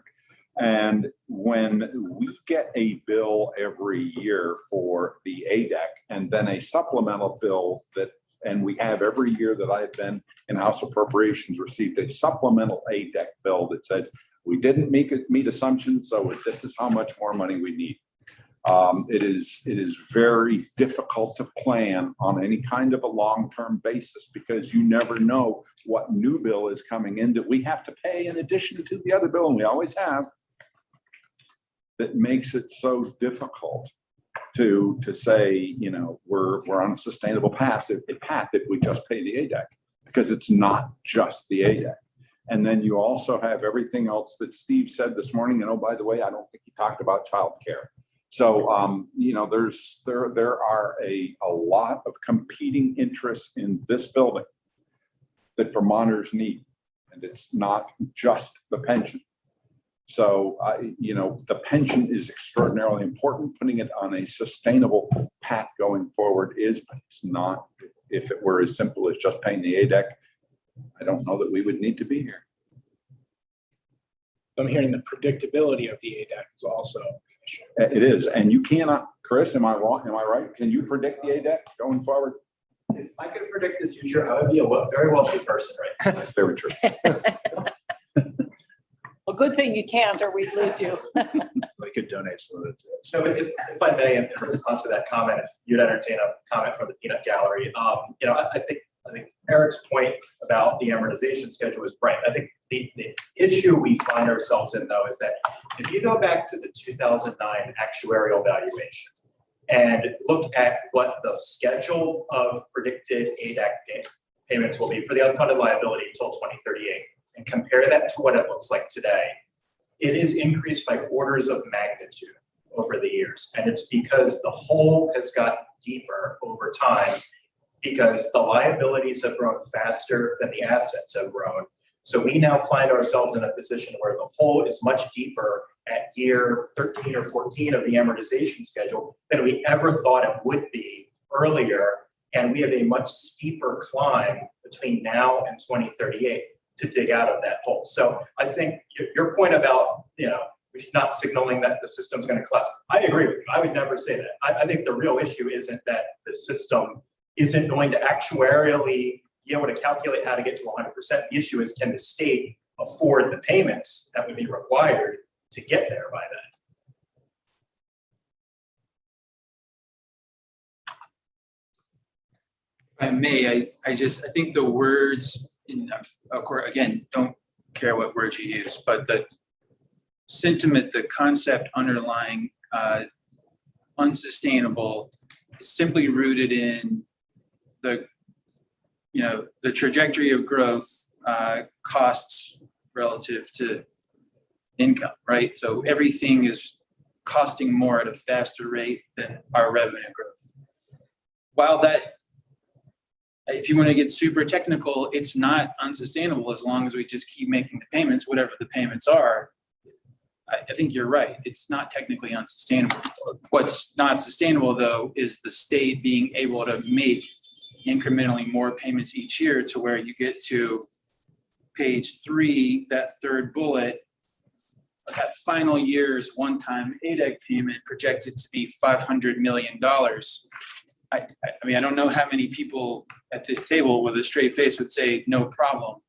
And when we get a bill every year for the ADEC and then a supplemental bill and we have every year that I've been in House Appropriations received a supplemental ADEC bill that said, we didn't meet assumptions, so this is how much more money we need. It is very difficult to plan on any kind of a long-term basis because you never know what new bill is coming in that we have to pay in addition to the other bill, and we always have. That makes it so difficult to say, you know, we're on a sustainable path if we just pay the ADEC, because it's not just the ADEC. And then you also have everything else that Steve said this morning. And oh, by the way, I don't think he talked about childcare. So, you know, there are a lot of competing interests in this building that Vermonters need, and it's not just the pension. So, you know, the pension is extraordinarily important. Putting it on a sustainable path going forward is, but it's not. If it were as simple as just paying the ADEC, I don't know that we would need to be here. I'm hearing the predictability of the ADEC is also an issue. It is, and you cannot, Chris, am I wrong? Am I right? Can you predict the ADEC going forward? If I could predict the future, I would be a very wealthy person, right? That's very true. Well, good thing you can't, or we'd lose you. We could donate some of it. No, but if I may, in response to that comment, if you'd entertain a comment from the peanut gallery, you know, I think Eric's point about the amortization schedule is right. I think the issue we find ourselves in, though, is that if you go back to the 2009 actuarial valuation and look at what the schedule of predicted ADEC payments will be for the unfunded liability until 2038, and compare that to what it looks like today, it is increased by orders of magnitude over the years. And it's because the hole has gotten deeper over time because the liabilities have grown faster than the assets have grown. So we now find ourselves in a position where the hole is much deeper at year 13 or 14 of the amortization schedule than we ever thought it would be earlier. And we have a much steeper climb between now and 2038 to dig out of that hole. So I think your point about, you know, we should not signaling that the system's going to collapse. I agree with you. I would never say that. I think the real issue isn't that the system isn't going to actuarially be able to calculate how to get to 100%. The issue is, can the state afford the payments that would be required to get there by then? If I may, I think the words in, of course, again, don't care what words you use, but the sentiment, the concept underlying unsustainable is simply rooted in the, you know, the trajectory of growth, costs relative to income, right? So everything is costing more at a faster rate than our revenue growth. While that, if you want to get super technical, it's not unsustainable as long as we just keep making the payments, whatever the payments are. I think you're right. It's not technically unsustainable. What's not sustainable, though, is the state being able to make incrementally more payments each year to where you get to page 3, that third bullet, that final year's one-time ADEC payment projected to be $500 million. I mean, I don't know how many people at this table with a straight face would say, no problem.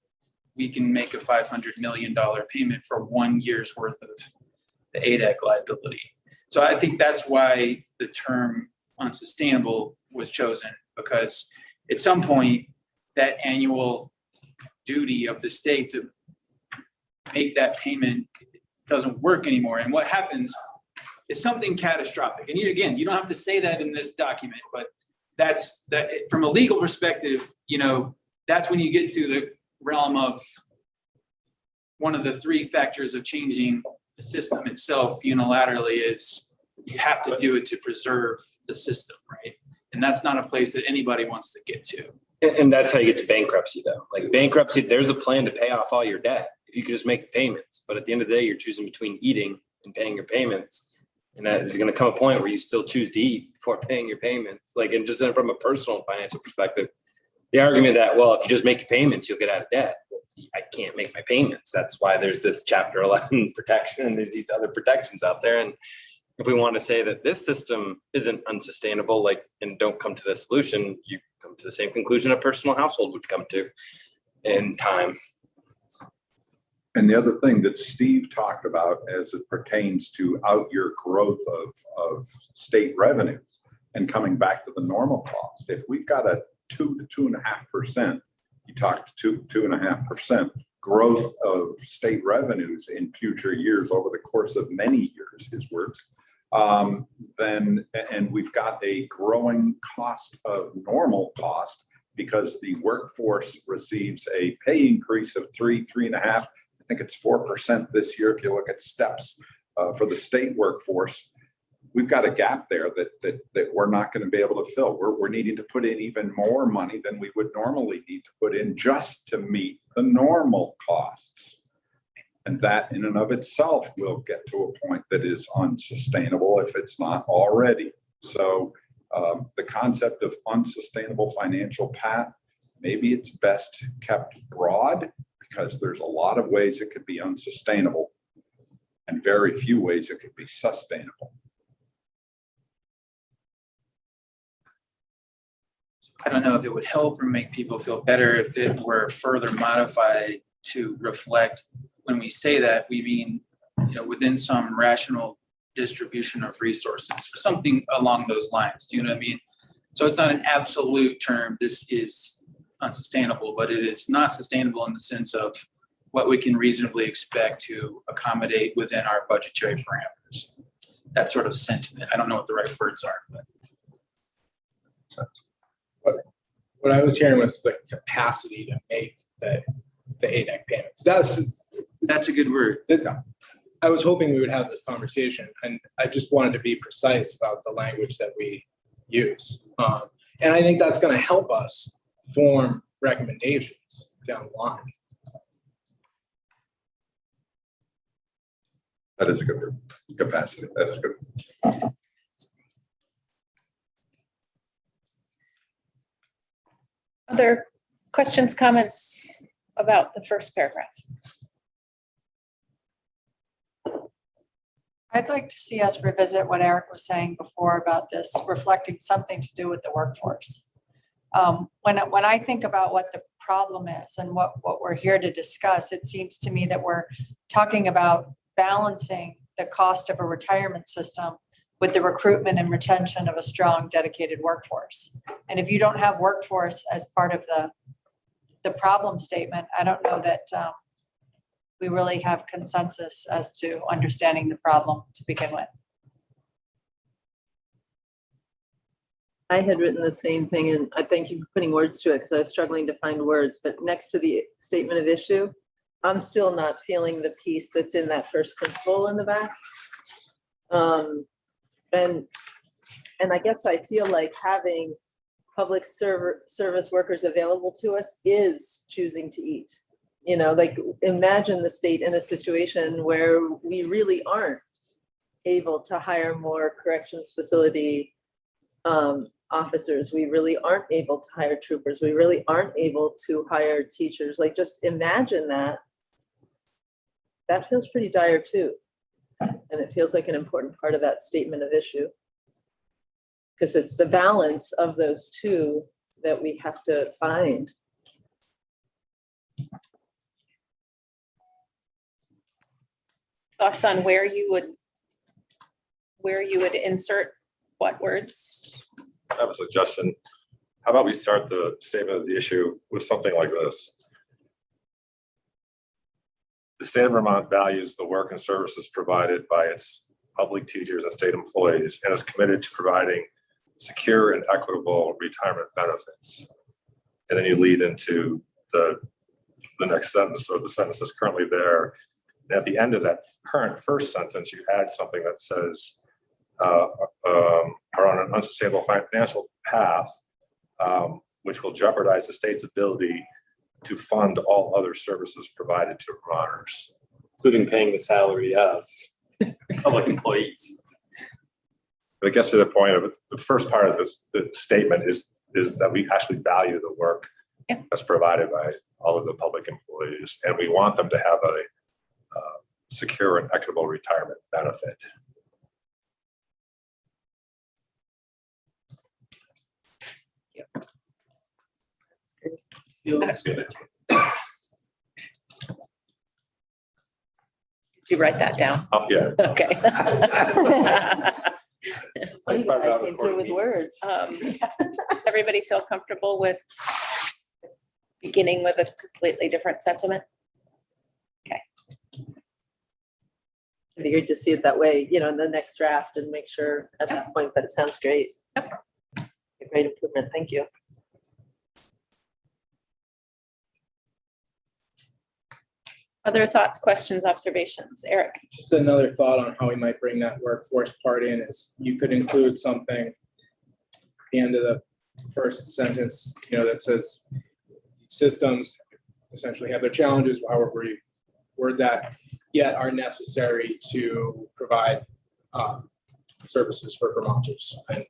We can make a $500 million payment for 1 year's worth of the ADEC liability. So I think that's why the term unsustainable was chosen, because at some point that annual duty of the state to make that payment doesn't work anymore. And what happens is something catastrophic. And again, you don't have to say that in this document, but that's that from a legal perspective, you know, that's when you get to the realm of one of the 3 factors of changing the system itself unilaterally is you have to do it to preserve the system, right? And that's not a place that anybody wants to get to. And that's how you get to bankruptcy though. Like bankruptcy, there's a plan to pay off all your debt if you could just make the payments. But at the end of the day, you're choosing between eating and paying your payments. And that is going to come a point where you still choose to eat before paying your payments. Like, and just then from a personal financial perspective, the argument that, well, if you just make your payments, you'll get out of debt. Well, I can't make my payments. That's why there's this Chapter 11 protection and there's these other protections out there. And if we want to say that this system isn't unsustainable, like, and don't come to the solution, you come to the same conclusion a personal household would come to in time. And the other thing that Steve talked about as it pertains to out-year growth of state revenues and coming back to the normal cost, if we've got a 2 to 2.5%, you talked to 2.5% growth of state revenues in future years over the course of many years, his words, then, and we've got a growing cost of normal cost because the workforce receives a pay increase of 3.5%. I think it's 4% this year. If you look at steps for the state workforce, we've got a gap there that we're not going to be able to fill. We're needing to put in even more money than we would normally need to put in just to meet the normal costs. And that in and of itself will get to a point that is unsustainable if it's not already. So the concept of unsustainable financial path, maybe it's best kept broad because there's a lot of ways it could be unsustainable and very few ways it could be sustainable. I don't know if it would help or make people feel better if it were further modified to reflect, when we say that, we mean, within some rational distribution of resources or something along those lines. Do you know what I mean? So it's not an absolute term, this is unsustainable, but it is not sustainable in the sense of what we can reasonably expect to accommodate within our budgetary parameters. That sort of sentiment. I don't know what the right words are, but. What I was hearing was the capacity to make the ADEC payments. That's a good word. I was hoping we would have this conversation, and I just wanted to be precise about the language that we use. And I think that's going to help us form recommendations down the line. That is a good word. Capacity. That is good. Other questions, comments about the first paragraph? I'd like to see us revisit what Eric was saying before about this reflecting something to do with the workforce. When I think about what the problem is and what we're here to discuss, it seems to me that we're talking about balancing the cost of a retirement system with the recruitment and retention of a strong, dedicated workforce. And if you don't have workforce as part of the problem statement, I don't know that we really have consensus as to understanding the problem to begin with. I had written the same thing, and I thank you for putting words to it because I was struggling to find words, but next to the statement of issue, I'm still not feeling the piece that's in that first principle in the back. And I guess I feel like having public service workers available to us is choosing to eat. Like imagine the state in a situation where we really aren't able to hire more corrections facility officers. We really aren't able to hire troopers. We really aren't able to hire teachers. Like just imagine that. That feels pretty dire too. And it feels like an important part of that statement of issue. Because it's the balance of those two that we have to find. Thoughts on where you would insert what words? I have a suggestion. How about we start the statement of the issue with something like this? The state of Vermont values the work and services provided by its public teachers and state employees and is committed to providing secure and equitable retirement benefits. And then you lead into the next sentence or the sentence that's currently there. And at the end of that current first sentence, you add something that says, are on an unsustainable financial path, which will jeopardize the state's ability to fund all other services provided to Vermonters. Including paying the salary of public employees. But it gets to the point of the first part of this, the statement is that we actually value the work that's provided by all of the public employees, and we want them to have a secure and equitable retirement benefit. Did you write that down? Oh, yeah. Okay. Funny that I came through with words. Does everybody feel comfortable with beginning with a completely different sentiment? I figured to see it that way, you know, in the next draft and make sure at that point, but it sounds great. A great improvement. Thank you. Other thoughts, questions, observations? Eric? Just another thought on how we might bring that workforce part in is you could include something at the end of the first sentence, you know, that says systems essentially have their challenges, however you word that, yet are necessary to provide services for Vermonters. And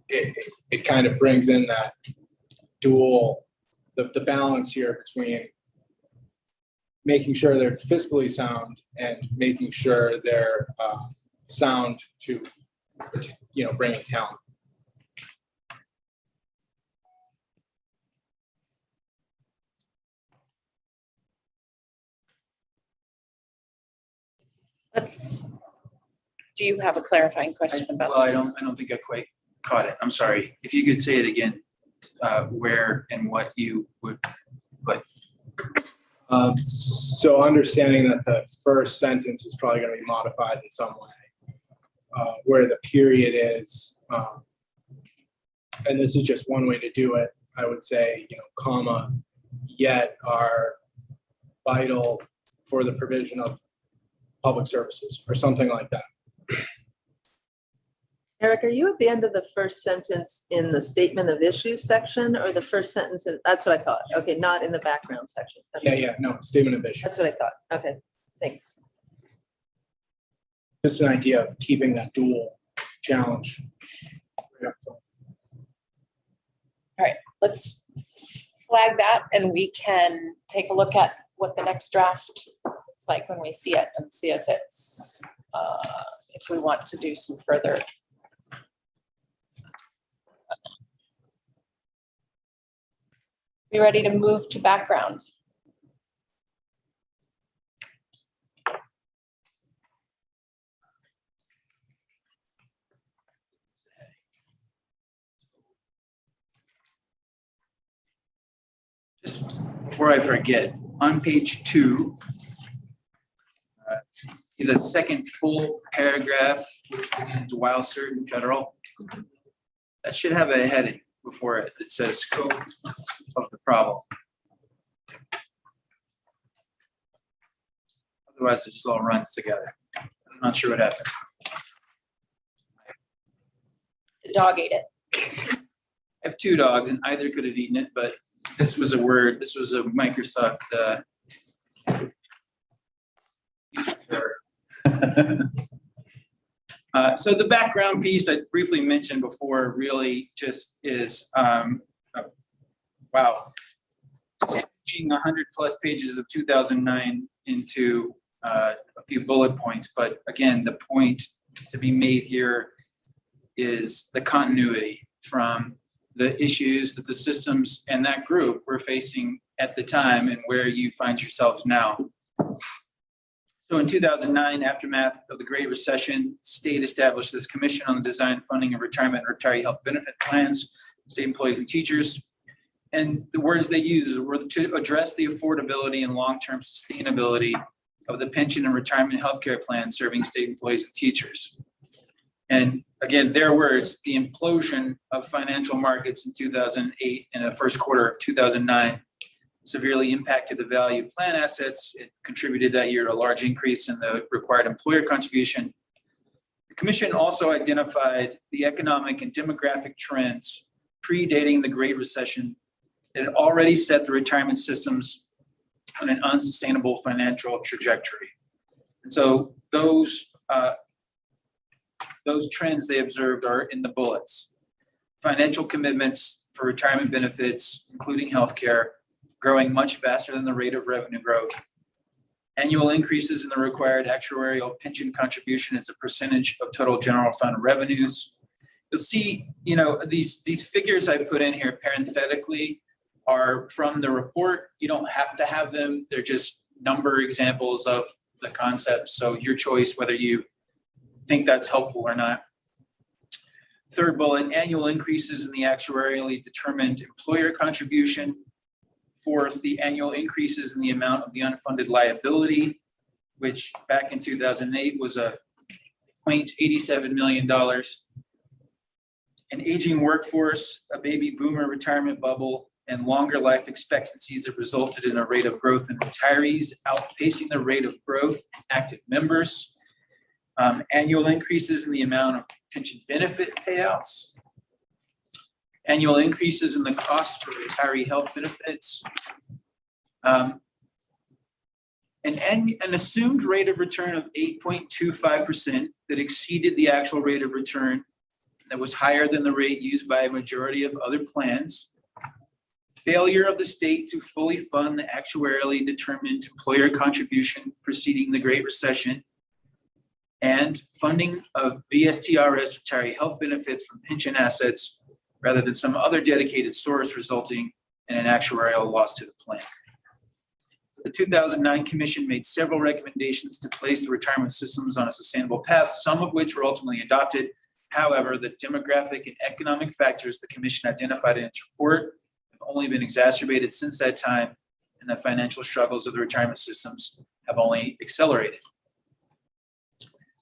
it kind of brings in that dual, the balance here between making sure they're fiscally sound and making sure they're sound to, you know, bring in talent. Do you have a clarifying question about? Well, I don't think I quite caught it. I'm sorry. If you could say it again, where and what you would, but. So understanding that the first sentence is probably going to be modified in some way, where the period is, and this is just one way to do it, I would say, you know, comma, yet are vital for the provision of public services or something like that. Eric, are you at the end of the first sentence in the statement of issues section or the first sentence? That's what I thought. Okay, not in the background section. Okay. Yeah, no, statement of issues. That's what I thought. Okay, thanks. Just an idea of keeping that dual challenge. All right, let's flag that and we can take a look at what the next draft looks like when we see it and see if it's, if we want to do some further. We ready to move to background? Just before I forget, on page 2, the second full paragraph, which begins while certain federal, that should have a heading before it that says scope of the problem. Otherwise, it just all runs together. I'm not sure what happened. The dog ate it. I have 2 dogs and either could have eaten it, but this was a word, this was a Microsoft so the background piece I briefly mentioned before really just is, wow, sandwiching 100+ pages of 2009 into a few bullet points. But again, the point to be made here is the continuity from the issues that the systems and that group were facing at the time and where you find yourselves now. So in 2009, aftermath of the Great Recession, state established this commission on the design, funding, of retirement and retiree health benefit plans, state employees and teachers. And the words they used were to address the affordability and long-term sustainability of the pension and retirement healthcare plan serving state employees and teachers. And again, their words, the implosion of financial markets in 2008 and the first quarter of 2009 severely impacted the value of plan assets. It contributed that year to a large increase in the required employer contribution. The Commission also identified the economic and demographic trends predating the Great Recession that had already set the retirement systems on an unsustainable financial trajectory. And so those trends they observed are in the bullets. Financial commitments for retirement benefits, including healthcare, growing much faster than the rate of revenue growth. Annual increases in the required actuarial pension contribution as a percentage of total general fund revenues. You'll see, these figures I put in here parenthetically are from the report. You don't have to have them. They're just number examples of the concepts. So your choice whether you think that's helpful or not. Third bullet, annual increases in the actuarially determined employer contribution. Fourth, the annual increases in the amount of the unfunded liability, which back in 2008 was a $0.87 million. An aging workforce, a baby boomer retirement bubble, and longer life expectancies have resulted in a rate of growth in retirees outpacing the rate of growth in active members. Annual increases in the amount of pension benefit payouts. Annual increases in the cost for retiree health benefits. An assumed rate of return of 8.25% that exceeded the actual rate of return that was higher than the rate used by a majority of other plans. Failure of the state to fully fund the actuarially determined employer contribution preceding the Great Recession, and funding of BSTRS retiree health benefits from pension assets rather than some other dedicated source, resulting in an actuarial loss to the plan. The 2009 Commission made several recommendations to place the retirement systems on a sustainable path, some of which were ultimately adopted. However, the demographic and economic factors the Commission identified in its report have only been exacerbated since that time, and the financial struggles of the retirement systems have only accelerated.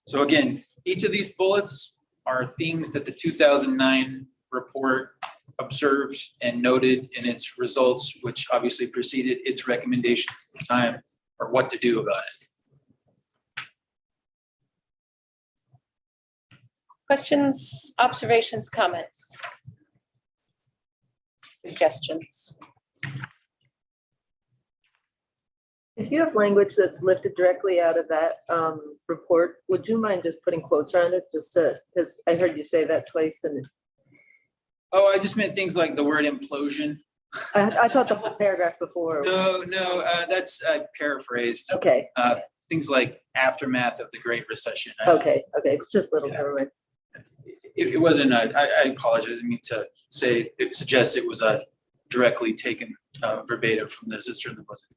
So again, each of these bullets are themes that the 2009 report observed and noted in its results, which obviously preceded its recommendations at the time, or what to do about it. Questions, observations, comments? Suggestions? If you have language that's lifted directly out of that report, would you mind just putting quotes around it, just to, because I heard you say that twice and Oh, I just meant things like the word implosion. I thought the whole paragraph before. No, that's paraphrased. Okay, Things like aftermath of the Great Recession. okay, it's just little, Yeah. never mind. It wasn't, I apologize, I didn't mean to say, it suggests it was directly taken verbatim from this, it certainly wasn't.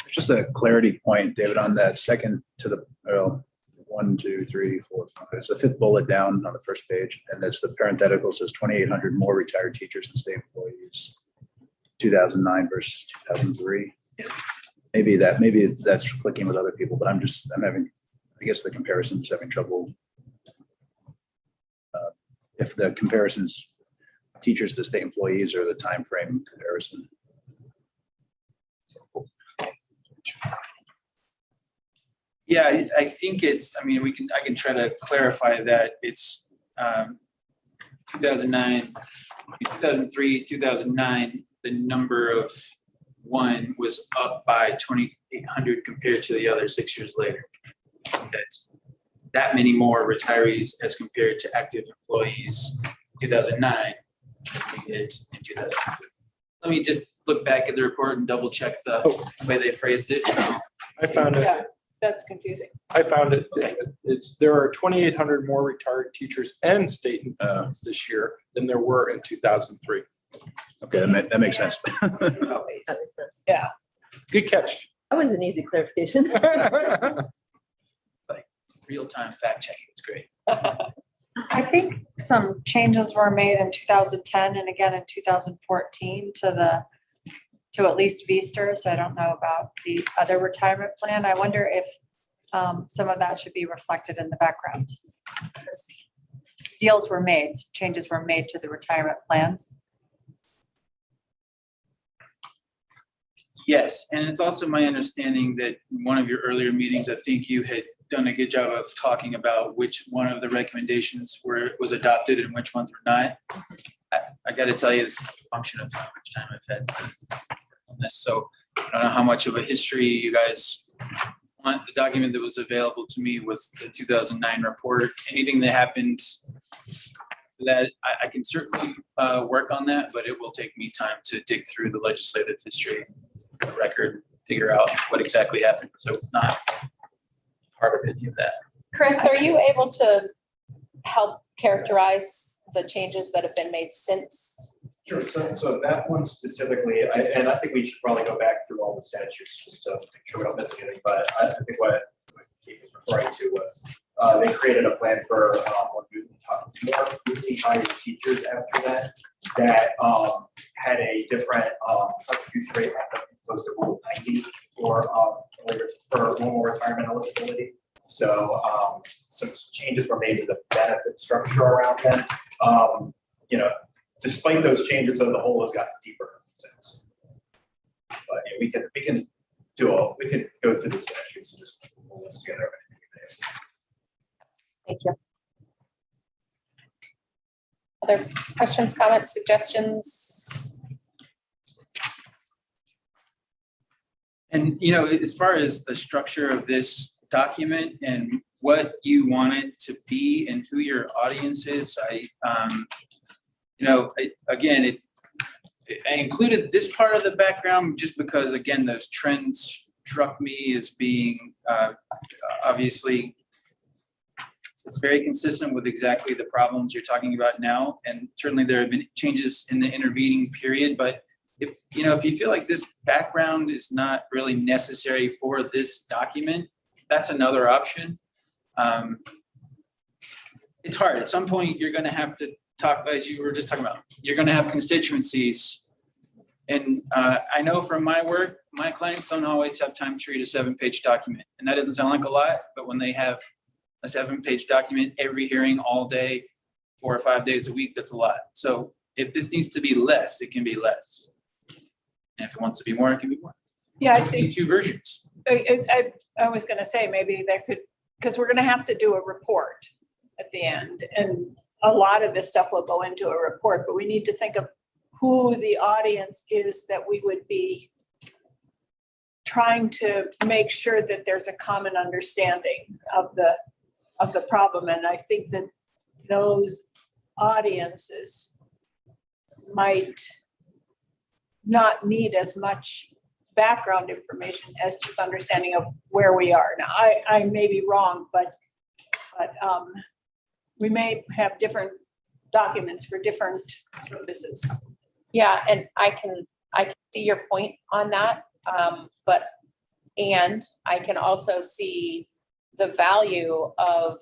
Just a clarity point, David, on that second to the, well, 1, 2, 3, 4, 5. It's the fifth bullet down on the first page, and that's the parenthetical says 2,800 more retired teachers and state employees, 2009 versus 2003. Maybe that's clicking with other people, but I'm having, I guess the comparison's having trouble. If the comparisons teachers to state employees or the time frame comparison. Yeah, I think it's, I can try to clarify that it's 2009, 2003, 2009, the number of one was up by 2,800 compared to the other 6 years later. That's that many more retirees as compared to active employees 2009 as we did in 2003. Let me just look back at the report and double check the way they phrased it. I found it. Yeah, that's confusing. I found it. There are 2,800 more retired teachers and state employees this year than there were in 2003. Okay, that makes sense. That makes sense. Yeah. Good catch. That was an easy clarification. Real-time fact checking, it's great. I think some changes were made in 2010 and again in 2014 to at least V-Stars. I don't know about the other retirement plan. I wonder if some of that should be reflected in the background. Deals were made, changes were made to the retirement plans. Yes, and it's also my understanding that in one of your earlier meetings, I think you had done a good job of talking about which one of the recommendations was adopted and which ones were not. I got to tell you, this is a function of how much time I've had on this. So I don't know how much of a history you guys want. The document that was available to me was the 2009 report. Anything that happened that I can certainly work on that, but it will take me time to dig through the legislative history, the record, figure out what exactly happened. So it's not part of any of that. Chris, are you able to help characterize the changes that have been made since? Sure, so that one specifically, and I think we should probably go back through all the statutes just to make sure we don't miss anything, but I think what Keith was referring to was they created a plan for more newly hired teachers after that had a different contribution rate close to Rule 90 for normal retirement eligibility. So some changes were made to the benefit structure around them. You know, despite those changes, the hole has gotten deeper since. But yeah, we can go through the statutes and just pull this together. Thank you. Other questions, comments, suggestions? And, you know, as far as the structure of this document and what you want it to be and who your audience is, I included this part of the background just because, again, those trends struck me as being obviously it's very consistent with exactly the problems you're talking about now. And certainly there have been changes in the intervening period, but if you feel like this background is not really necessary for this document, that's another option. It's hard. At some point, you're going to have to talk, as you were just talking about, you're going to have constituencies. And I know from my work, my clients don't always have time to read a 7-page document. And that doesn't sound like a lot, but when they have a 7-page document every hearing all day, 4 or 5 days a week, that's a lot. So if this needs to be less, it can be less. And if it wants to be more, it can be more. Yeah, I It can be think, 2 versions. I was gonna say, maybe that could, because we're gonna have to do a report at the end. And a lot of this stuff will go into a report, but we need to think of who the audience is that we would be trying to make sure that there's a common understanding of the problem. And I think that those audiences might not need as much background information as just understanding of where we are. Now, I may be wrong, but we may have different documents for different purposes. Yeah, and I can see your point on that, but I can also see the value of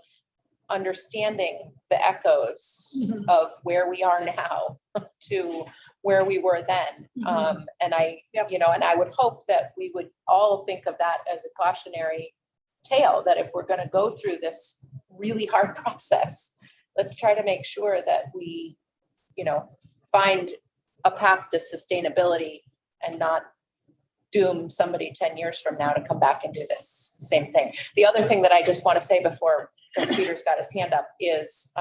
understanding the echoes of where we are now to where we were then. And I would hope that we would all think of that as a cautionary tale, that if we're going to go through this really hard process, let's try to make sure that we, find a path to sustainability and not doom somebody 10 years from now to come back and do this same thing. The other thing that I just want to say before Peter's got his hand up is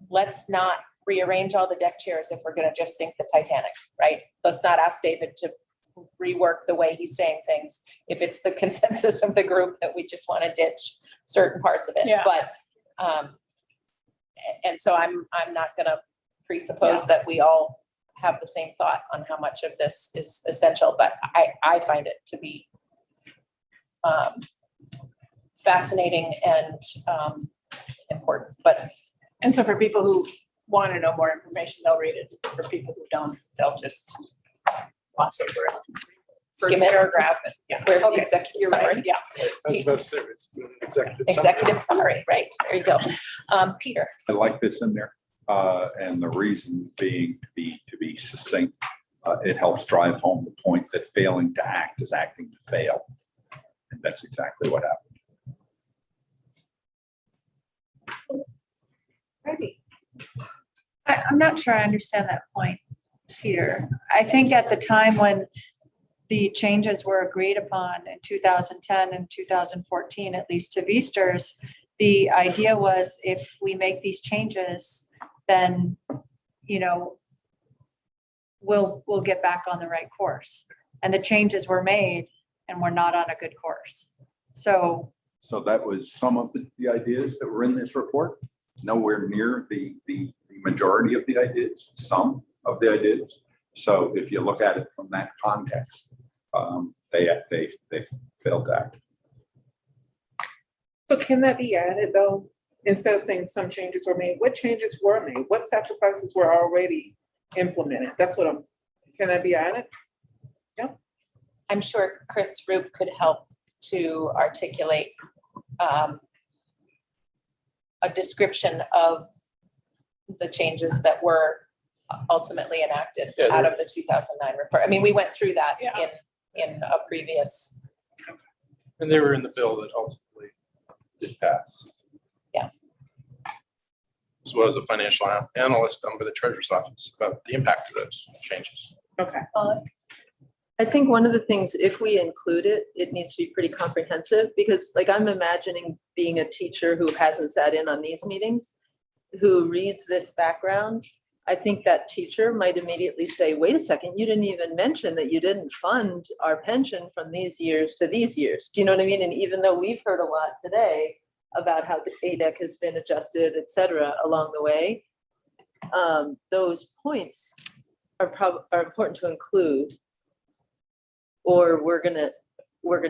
let's not rearrange all the deck chairs if we're going to just sink the Titanic, right? Let's not ask David to rework the way he's saying things if it's the consensus of the group that we just want to ditch certain parts of it. Yeah. But and so I'm not going to presuppose that we all have the same thought on how much of this is essential, but I find it to be fascinating and important. And so for people who want to know more information, they'll read it. For people who don't, they'll just gloss over it. First Skim it. paragraph. And, yeah. Where's the Okay, executive you're right, summary? yeah. That's the best service. Executive summary, right? There you go. Peter. I like this in there, and the reason being to be succinct. It helps drive home the point that failing to act is acting to fail, and that's exactly what happened. I'm not sure I understand that point, Peter. I think at the time when the changes were agreed upon in 2010 and 2014, at least to Vesters, the idea was if we make these changes, then, you know, we'll get back on the right course. And the changes were made and we're not on a good course. So that was some of the ideas that were in this report, nowhere near the majority of the ideas, some of the ideas. So if you look at it from that context, they failed to act. So can that be added though? Instead of saying some changes were made, what changes were made? What sacrifices were already implemented? Can that be added? I'm sure Chris Roop could help to articulate a description of the changes that were ultimately enacted Yeah, out of the 2009 report. I mean, we went through that Yeah. in a previous. And they were in the bill that ultimately did pass. Yes. As well as a financial analyst done by the treasurer's office about the impact of those changes. Okay. I think one of the things, if we include it, it needs to be pretty comprehensive, because like I'm imagining being a teacher who hasn't sat in on these meetings, who reads this background. I think that teacher might immediately say, wait a second, you didn't even mention that you didn't fund our pension from these years to these years. Do you know what I mean? And even though we've heard a lot today about how the ADEC has been adjusted, et cetera, along the way, those points are important to include, or we're gonna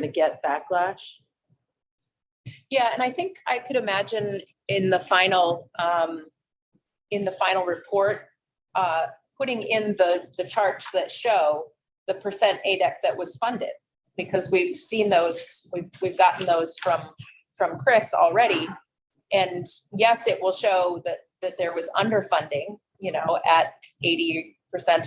get backlash. Yeah, and I think I could imagine in the final report, putting in the charts that show the percent ADEC that was funded, because we've seen those, we've gotten those from Chris already. And yes, it will show that there was underfunding, you know, at 80%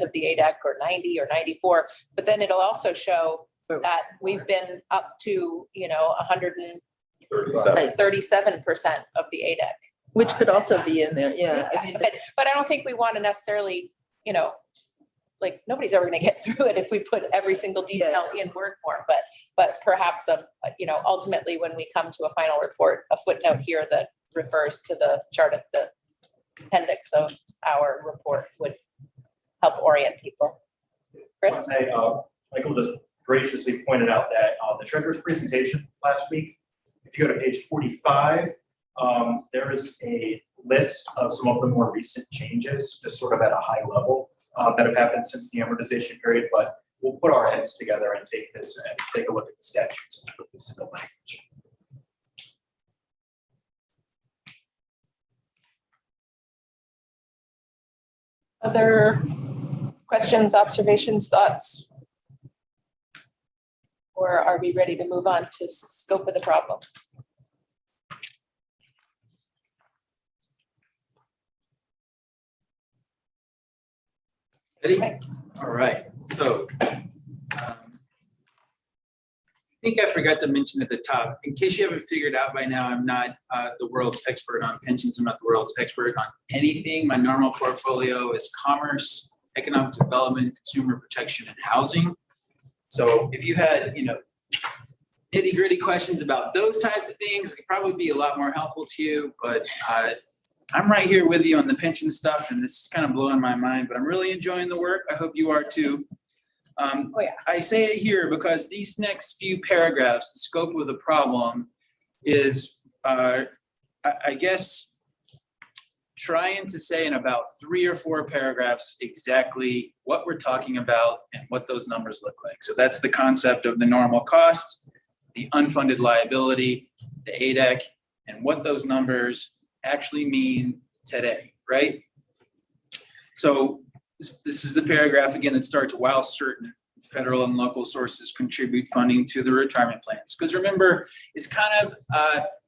of the ADEC or 90 or 94, but then it'll also show that we've been up to, you know, 137% of the ADEC. Which could also be in there, yeah. I mean, But I don't think we want to necessarily, you know, like, nobody's ever going to get through it if we put every single detail in word form, but perhaps, you know, ultimately when we come to a final report, a footnote here that refers to the chart of the appendix of our report would help orient people. Chris? Michael just graciously pointed out that the treasurer's presentation last week, if you go to page 45, there is a list of some of the more recent changes, just sort of at a high level, that have happened since the amortization period, but we'll put our heads together and take this and take a look at the statutes and put this in the language. Other questions, observations, thoughts? Or are we ready to move on to scope of the problem? Ready? All right, so I think I forgot to mention at the top, in case you haven't figured out by now, I'm not the world's expert on pensions. I'm not the world's expert on anything. My normal portfolio is commerce, economic development, consumer protection, and housing. So if you had, you know, nitty gritty questions about those types of things, it could probably be a lot more helpful to you, but I'm right here with you on the pension stuff, and this is kind of blowing my mind, but I'm really enjoying the work. I hope you are too. I say it here because these next few paragraphs, the scope of the problem is, I guess, trying to say in about 3 or 4 paragraphs exactly what we're talking about and what those numbers look like. So that's the concept of the normal cost, the unfunded liability, the ADEC, and what those numbers actually mean today, right? So this is the paragraph again that starts, while certain federal and local sources contribute funding to the retirement plans. Because remember, it's kind of,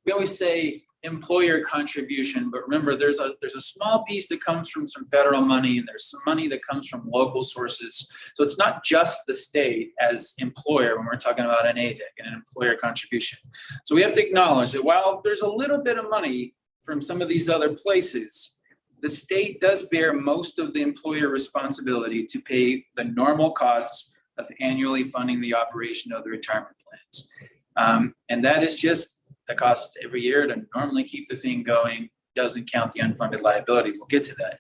we always say employer contribution, but remember there's a small piece that comes from some federal money and there's some money that comes from local sources. So it's not just the state as employer when we're talking about an ADEC and an employer contribution. So we have to acknowledge that while there's a little bit of money from some of these other places, the state does bear most of the employer responsibility to pay the normal costs of annually funding the operation of the retirement plans. And that is just the cost every year to normally keep the thing going, doesn't count the unfunded liability. We'll get to that.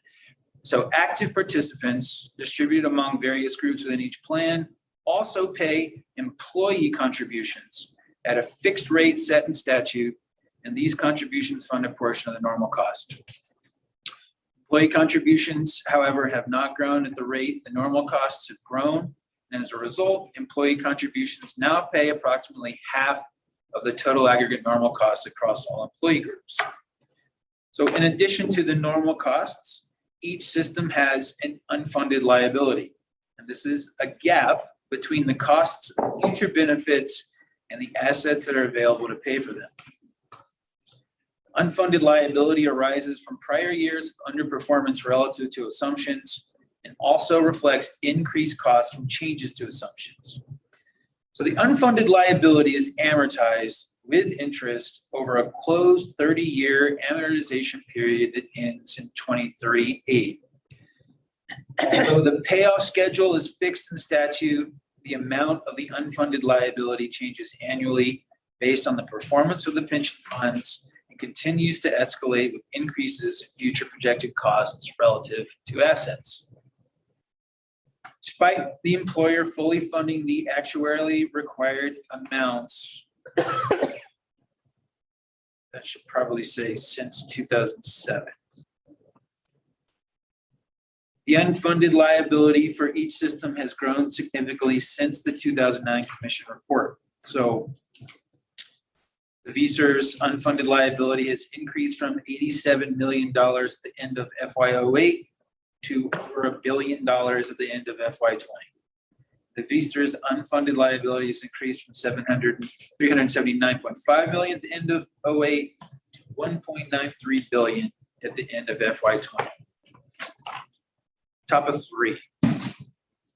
So active participants distributed among various groups within each plan also pay employee contributions at a fixed rate set in statute, and these contributions fund a portion of the normal cost. Employee contributions, however, have not grown at the rate the normal costs have grown, and as a result, employee contributions now pay approximately half of the total aggregate normal costs across all employee groups. So in addition to the normal costs, each system has an unfunded liability. And this is a gap between the costs of future benefits and the assets that are available to pay for them. Unfunded liability arises from prior years of underperformance relative to assumptions and also reflects increased costs from changes to assumptions. So the unfunded liability is amortized with interest over a closed 30-year amortization period that ends in 2038. Though the payoff schedule is fixed in statute, the amount of the unfunded liability changes annually based on the performance of the pension funds and continues to escalate with increases in future projected costs relative to assets. Despite the employer fully funding the actuarially required amounts, that should probably say since 2007. The unfunded liability for each system has grown significantly since the 2009 Commission report. So the VSER's unfunded liability has increased from $87 million at the end of FY08 to over $1 billion at the end of FY20. The VSER's unfunded liability has increased from $379.5 million at the end of 08 to $1.93 billion at the end of FY20. Top of three.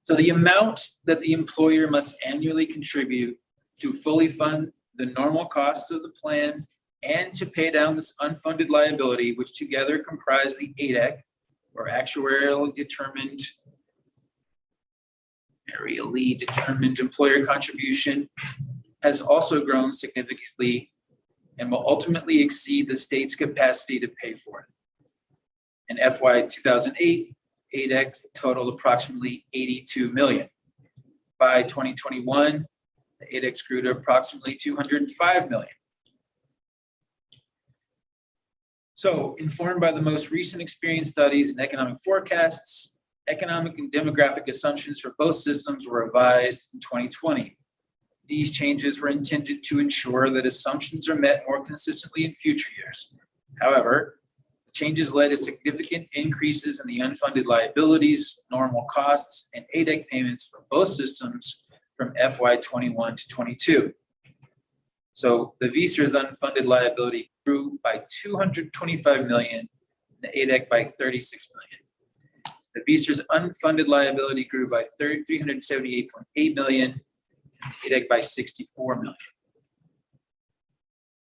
So the amount that the employer must annually contribute to fully fund the normal costs of the plan and to pay down this unfunded liability, which together comprise the ADEC, or actuarially determined employer contribution, has also grown significantly and will ultimately exceed the state's capacity to pay for it. In FY 2008, ADEC totaled approximately $82 million. By 2021, the ADEC grew to approximately $205 million. So, informed by the most recent experience studies and economic forecasts, economic and demographic assumptions for both systems were revised in 2020. These changes were intended to ensure that assumptions are met more consistently in future years. However, the changes led to significant increases in the unfunded liabilities, normal costs, and ADEC payments for both systems from FY21 to 22. So the VSER's unfunded liability grew by $225 million, and the ADEC by $36 million. The VSER's unfunded liability grew by $378.8 million, and the ADEC by $64 million.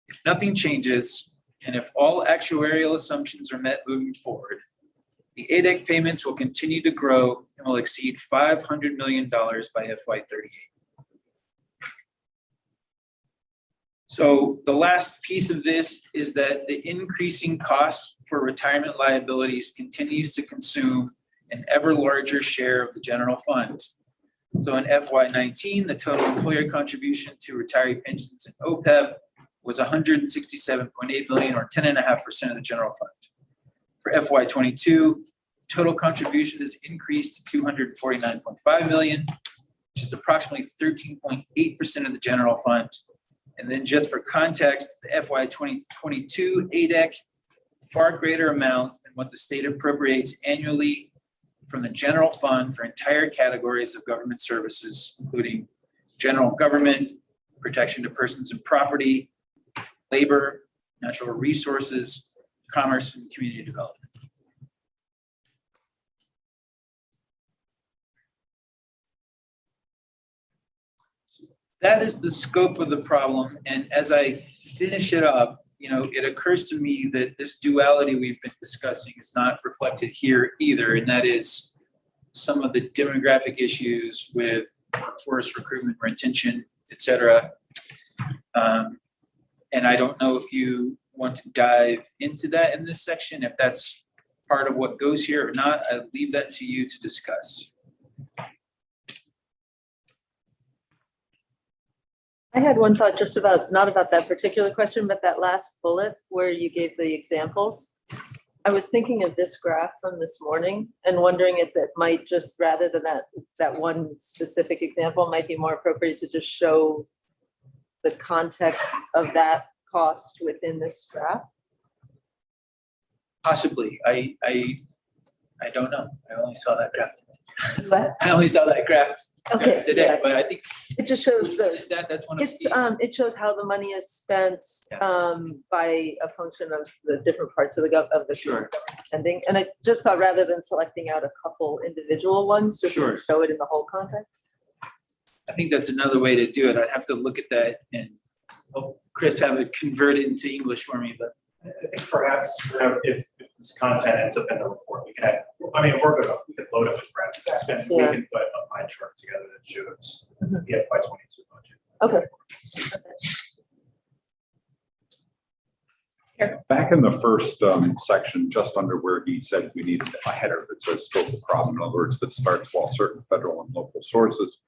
If nothing changes, and if all actuarial assumptions are met moving forward, the ADEC payments will continue to grow and will exceed $500 million by FY38. So the last piece of this is that the increasing cost for retirement liabilities continues to consume an ever larger share of the general fund. So in FY19, the total employer contribution to retiree pensions and OPEB was $167.8 billion, or 10.5% of the general fund. For FY22, total contribution has increased to $249.5 million, which is approximately 13.8% of the general fund. And then just for context, the FY 2022 ADEC, far greater amount than what the state appropriates annually from the general fund for entire categories of government services, including general government, protection to persons and property, labor, natural resources, commerce, and community development. That is the scope of the problem. And as I finish it up, it occurs to me that this duality we've been discussing is not reflected here either. And that is some of the demographic issues with workforce, recruitment, retention, et cetera. And I don't know if you want to dive into that in this section, if that's part of what goes here or not. I'll leave that to you to discuss. I had one thought just about, not about that particular question, but that last bullet where you gave the examples. I was thinking of this graph from this morning and wondering if it might just, rather than that one specific example, might be more appropriate to just show the context of that cost within this graph. Possibly. I don't know. I only saw that graph. But, I only saw that graph okay, today, yeah, but I think it just shows what the, is that? That's one of it's, these. it shows how the money is spent, by a function of the different parts of the Sure. spending. And I just thought rather than selecting out a couple individual ones, just to Sure. show it in the whole context. I think that's another way to do it. I'd have to look at that and hope Chris have it converted into English for me, but I think perhaps, if this content ends up in the report, we can, I mean, if we're good, we can load it with graphics, and we Yeah. can put a pie chart together that shows Mhm. the FY22 budget. Okay. Back in the first section, just under where he said we needed a header that says scope of problem, in other words, that starts while certain federal and local sources.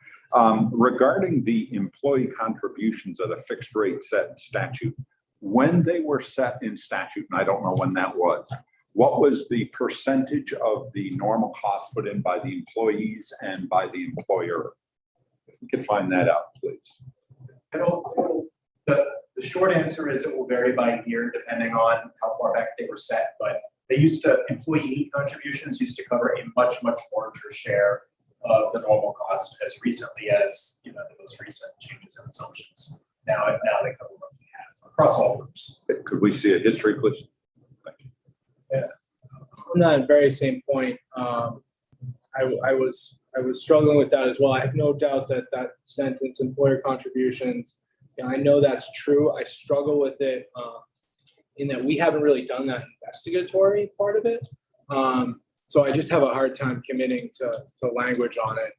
Regarding the employee contributions at a fixed rate set in statute, when they were set in statute, and I don't know when that was, what was the percentage of the normal cost put in by the employees and by the employer? If we could find that out, please. The short answer is it will vary by year depending on how far back they were set, but they used to, employee contributions used to cover a much, much larger share of the normal cost as recently as, the most recent changes and assumptions. Now they cover roughly half across all groups. Could we see a history, please? On that very same point, I was struggling with that as well. I have no doubt that sentence, employer contributions, I know that's true. I struggle with it in that we haven't really done that investigatory part of it. So I just have a hard time committing to language on it.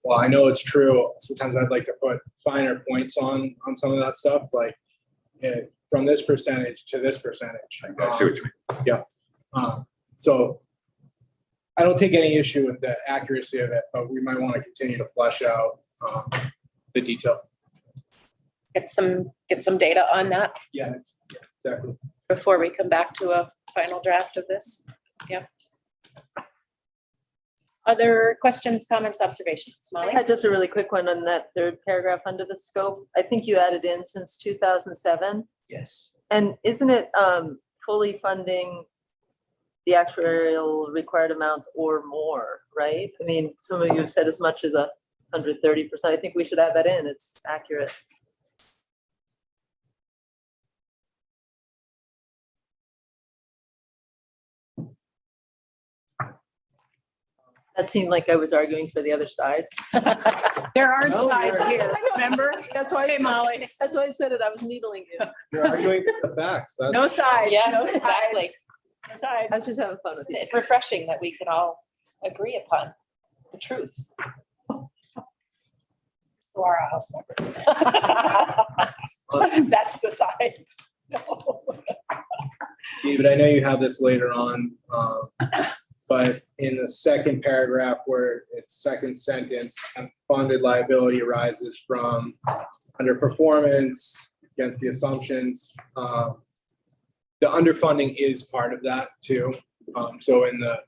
While I know it's true, sometimes I'd like to put finer points on some of that stuff, like from this percentage to this percentage. I see what you mean. Yeah. So I don't take any issue with the accuracy of it, but we might want to continue to flesh out the detail. Get some data on that Yeah, exactly. before we come back to a final draft of this. Yeah. Other questions, comments, observations? I Molly? had just a really quick one on that third paragraph under the scope. I think you added in since 2007. yes. And isn't it fully funding the actuarial required amounts or more, right? I mean, some of you have said as much as 130%. I think we should add that in. It's accurate. That seemed like I was arguing for the other side. There aren't No, sides you're- here, remember? That's why, Hey, Molly, that's why I said it. I was needling you. You're arguing for the facts. That's- no sides, Yes, no exactly. sides. No sides. I was just having fun with you. It's refreshing that we can all agree upon the truth. To our house members. That's the sides. David, I know you have this later on, but in the second paragraph where it's second sentence, funded liability arises from underperformance against the assumptions. The underfunding is part of that too. So in the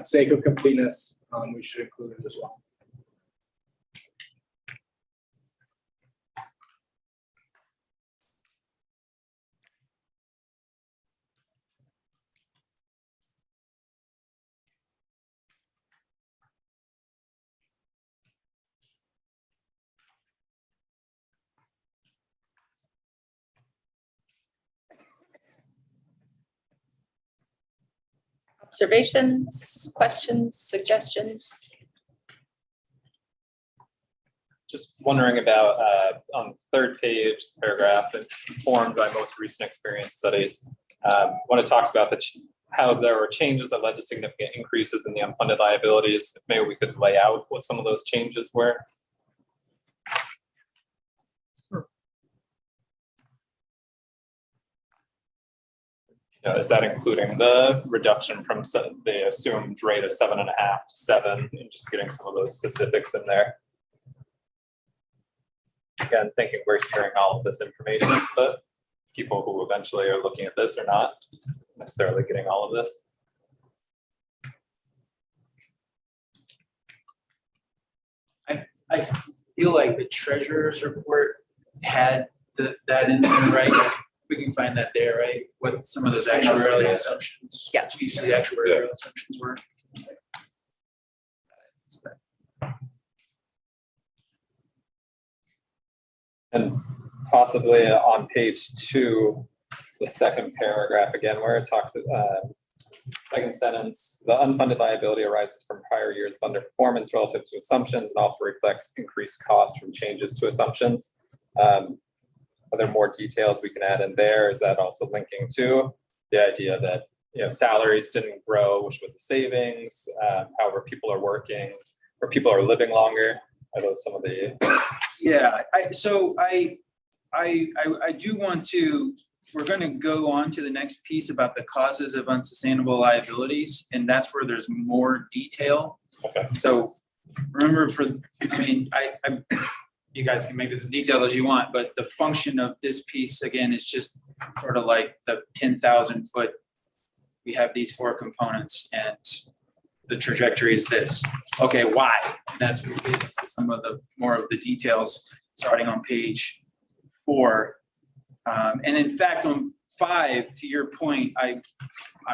sake of completeness, we should include it as well. Observations, questions, suggestions? Just wondering about, on third page, paragraph, informed by most recent experience studies, when it talks about how there were changes that led to significant increases in the unfunded liabilities. Maybe we could lay out what some of those changes were. Is that including the reduction from the assumed rate of 7.5 to 7, and just getting some of those specifics in there? Again, thinking we're hearing all of this information, but people who eventually are looking at this are not necessarily getting all of this. I feel like the treasurer's report had that in there, right? We can find that there, right? What some of those actuarial assumptions. Yeah. Usually actuarial assumptions were. And possibly on page 2, the second paragraph again, where it talks, second sentence, the unfunded liability arises from prior years of underperformance relative to assumptions and also reflects increased costs from changes to assumptions. Are there more details we can add in there? Is that also linking to the idea that, salaries didn't grow, which was a savings, however people are working or people are living longer? Are those some of the? Yeah, I do want to, we're going to go on to the next piece about the causes of unsustainable liabilities, and that's where there's more detail. Okay. So remember you guys can make this as detailed as you want, but the function of this piece again is just sort of like the 10,000 foot. We have these 4 components and the trajectory is this. Okay, why? And that's what we get into some of the more of the details starting on page 4. And in fact, on 5, to your point, I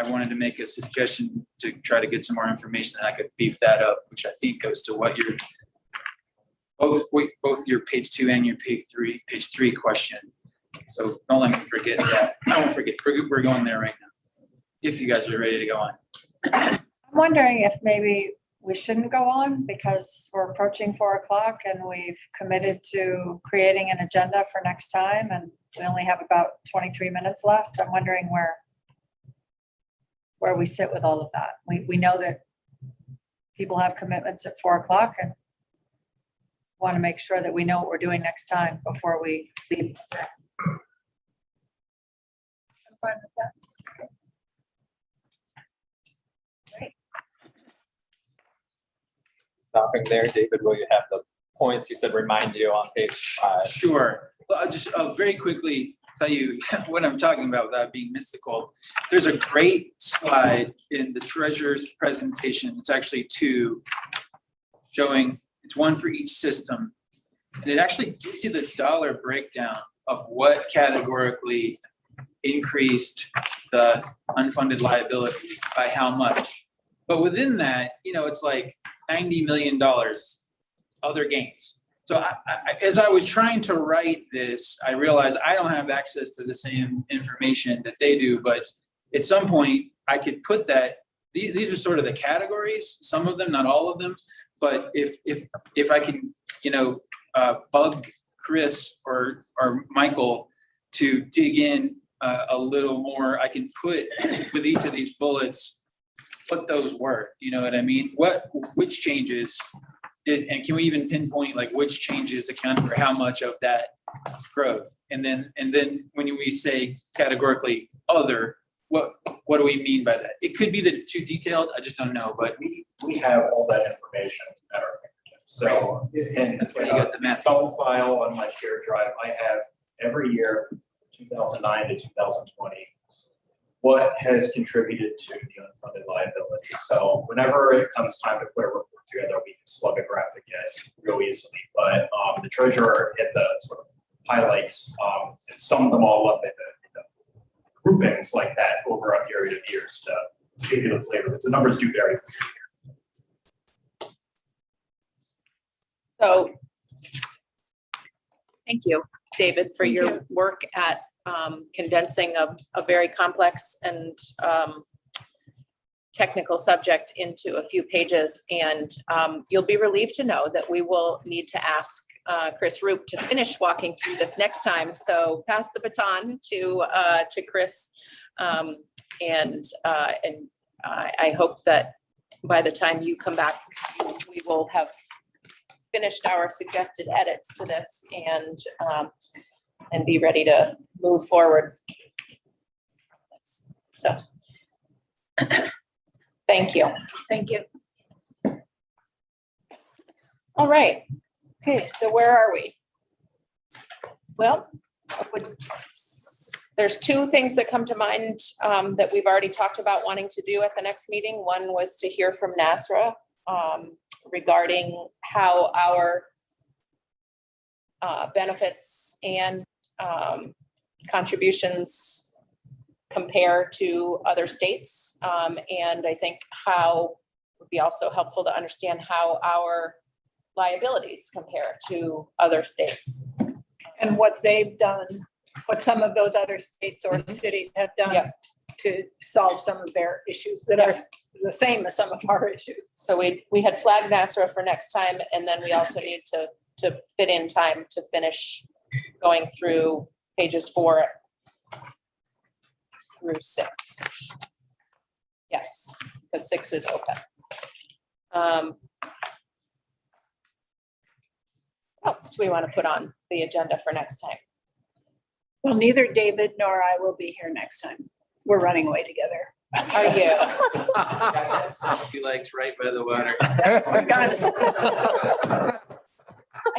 wanted to make a suggestion to try to get some more information and I could beef that up, which I think goes to what you're both your page 2 and your page 3 question. So don't let me forget that. I won't forget. We're going there right now. If you guys are ready to go on. I'm wondering if maybe we shouldn't go on because we're approaching 4 o'clock and we've committed to creating an agenda for next time and we only have about 23 minutes left. I'm wondering where we sit with all of that. We know that people have commitments at 4 o'clock and want to make sure that we know what we're doing next time before we leave. I'm fine with that. Stopping there, David, will you have the points you said remind you on page 5? Sure. Well, I'll just very quickly tell you what I'm talking about without being mystical. There's a great slide in the treasurer's presentation. It's actually 2 showing, it's 1 for each system. And it actually gives you the dollar breakdown of what categorically increased the unfunded liability by how much. But within that, it's like $90 million other gains. So as I was trying to write this, I realized I don't have access to the same information that they do, but at some point I could put that, these are sort of the categories, some of them, not all of them. But if I can, bug Chris or Michael to dig in a little more, I can put with each of these bullets what those were, you know what I mean? Which changes did, and can we even pinpoint like which changes account for how much of that growth? And then when we say categorically other, what do we mean by that? It could be that it's too detailed, I just don't know, but We have all that information at our fingertips. So that's why you got the math. Excel file on my shared drive, I have every year, 2009 to 2020, what has contributed to the unfunded liability. So whenever it comes time to put a report together, we can slug a graphic in real easily. But the treasurer hit the sort of highlights and summed them all up in the groupings like that over a period of years to give you the flavor, because the numbers do vary from year to year. So thank you, David, for your work at condensing a very complex and technical subject into a few pages. And you'll be relieved to know that we will need to ask Chris Roop to finish walking through this next time. So pass the baton to Chris And I hope that by the time you come back, we will have finished our suggested edits to this and be ready to move forward. So, thank you. Thank you. All right. Okay, so where are we? Well, there's two things that come to mind that we've already talked about wanting to do at the next meeting. One was to hear from NASRA regarding how our benefits and contributions compare to other states. And I think how it would be also helpful to understand how our liabilities compare to other states. And what they've done, what some of those other states or cities have done Yep. to solve some of their issues that are the same as some of our issues. So we had flagged NASRA for next time, and then we also need to fit in time to finish going through pages 4 through 6. Yes, because 6 is OPEB. What else do we want to put on the agenda for next time? Well, neither David nor I will be here next time. We're running away together. Are you? That sounds like likes right by the water. I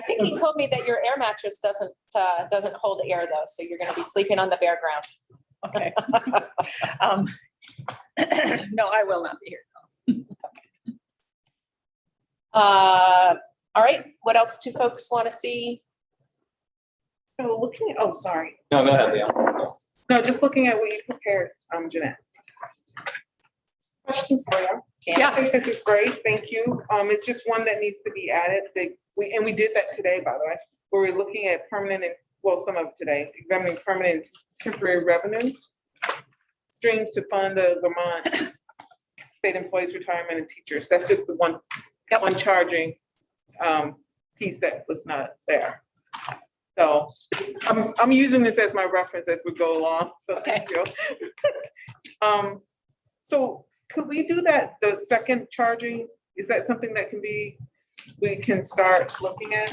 think he told me that your air mattress doesn't hold air though, so you're going to be sleeping on the bare ground. Okay. No, I will not be here. All right, what else do folks want to see? So looking at, oh, sorry. No, go ahead, Leon. No, just looking at what you prepared, Jeanette. Questions for you? Yeah. I think this is great, thank you. It's just one that needs to be added, we did that today, by the way, where we're looking at permanent and, well, some of today, examining permanent and temporary revenue streams to fund the Vermont state employees, retirement, and teachers. That's just the one charging piece that was not there. So I'm using this as my reference as we go along, so thank you. So could we do that, the second charging, is that something that we can start looking at?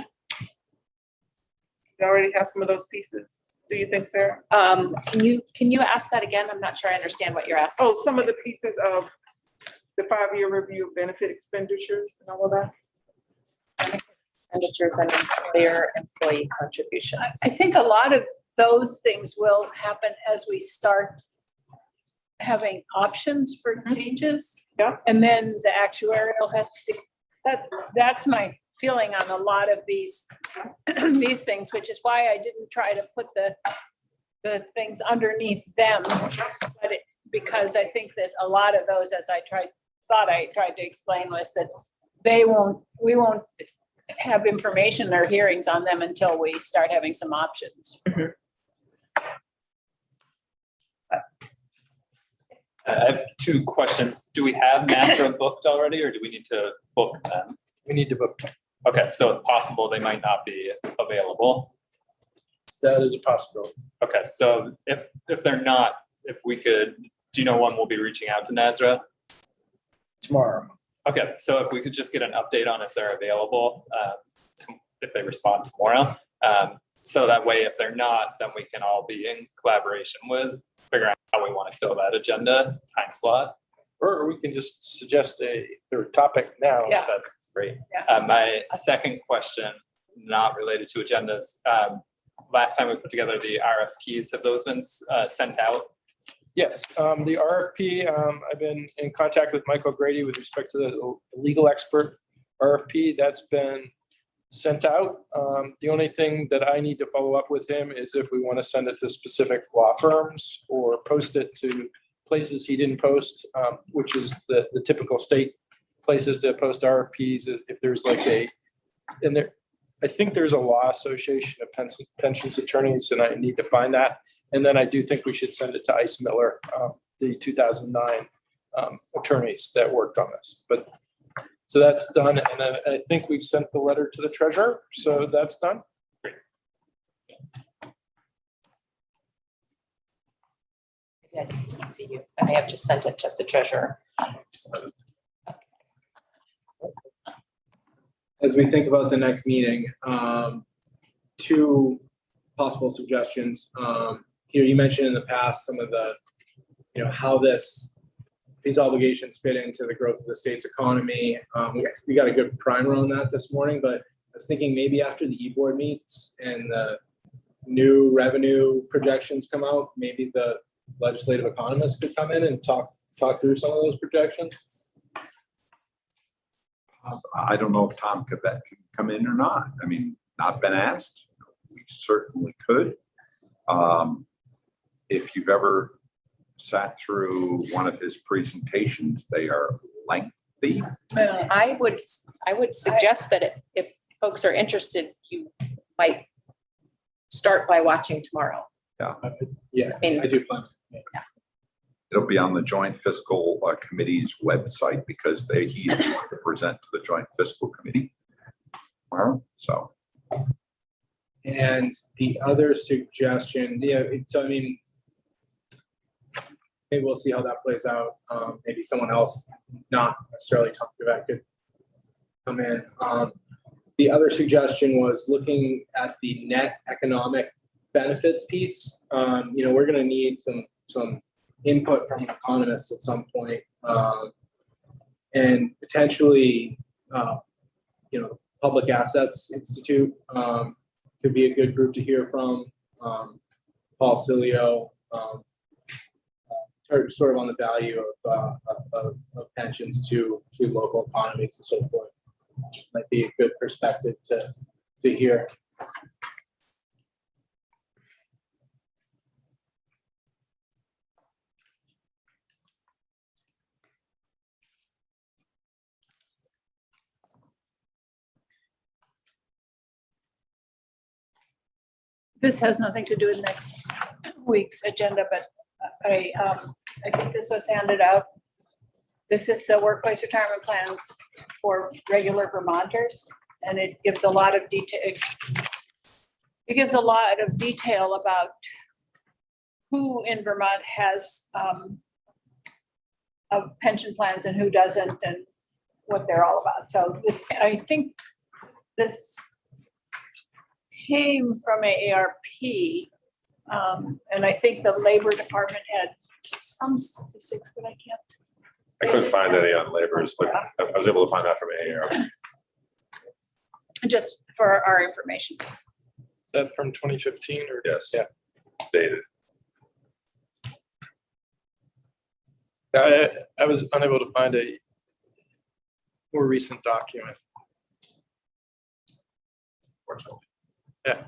You already have some of those pieces, do you think, Sarah? Can you ask that again? I'm not sure I understand what you're asking. Oh, some of the pieces of the 5-year review of benefit expenditures and all of that? Expenditures and employer employee contributions. I think a lot of those things will happen as we start having options for changes. Yeah. And then the actuarial has to be, that's my feeling on a lot of these these things, which is why I didn't try to put the things underneath them. But because I think that a lot of those, as I thought I tried to explain, was that we won't have information or hearings on them until we start having some options. I have 2 questions. Do we have NASRA booked already, or do we need to book them? We need to book. Okay, so it's possible they might not be available. That is a possibility. Okay, so if they're not, if we could, do you know when we'll be reaching out to NASRA? Tomorrow. Okay, so if we could just get an update on if they're available, if they respond tomorrow. So that way, if they're not, then we can all be in collaboration with figuring out how we want to fill that agenda time slot. Or we can just suggest their topic now. Yeah. That's great. Yeah. My second question, not related to agendas. Last time we put together the RFPs, have those been sent out? Yes, the RFP, I've been in contact with Michael Grady with respect to the legal expert RFP. That's been sent out. The only thing that I need to follow up with him is if we want to send it to specific law firms or post it to places he didn't post, which is the typical state places to post RFPs. If there's like I think there's a law association of pensions attorneys, and I need to find that. And then I do think we should send it to Ice Miller, the 2009 attorneys that worked on this. But so that's done, and then I think we've sent the letter to the treasurer, so that's done. Yeah, I didn't see you. I may have just sent it to the treasurer. As we think about the next meeting, two possible suggestions. Here, you mentioned in the past some of the, how these obligations fit into the growth of the state's economy. We got a good primer on that this morning, but I was thinking maybe after the e-board meets and the new revenue projections come out, maybe the legislative economists could come in and talk through some of those projections. I don't know if Tom Quebec can come in or not. I mean, not been asked. We certainly could. If you've ever sat through one of his presentations, they are lengthy. I would suggest that if folks are interested, you might start by watching tomorrow. Yeah, I do plan. It'll be on the Joint Fiscal Committee's website because he is going to present to the Joint Fiscal Committee tomorrow. So. And the other suggestion, so I mean, maybe we'll see how that plays out. Maybe someone else, not necessarily Tom Quebec, could come in. The other suggestion was looking at the net economic benefits piece. We're going to need some input from an economist at some point, and potentially, Public Assets Institute could be a good group to hear from. Paul Cilio, sort of on the value of pensions to local economies and so forth. Might be a good perspective to hear. This has nothing to do with next week's agenda, but I think this was handed out. This is the workplace retirement plans for regular Vermonters, and it gives a lot of detail. It gives a lot of detail about who in Vermont has pension plans and who doesn't, and what they're all about. So this, I think this came from AARP, and I think the Labor Department had some statistics, but I can't. I couldn't find any on laborers, but I was able to find that from AAR. Just for our information. Is that from 2015 or? Yes. Yeah. Dated. I was unable to find a more recent document. Fortunately. Yeah.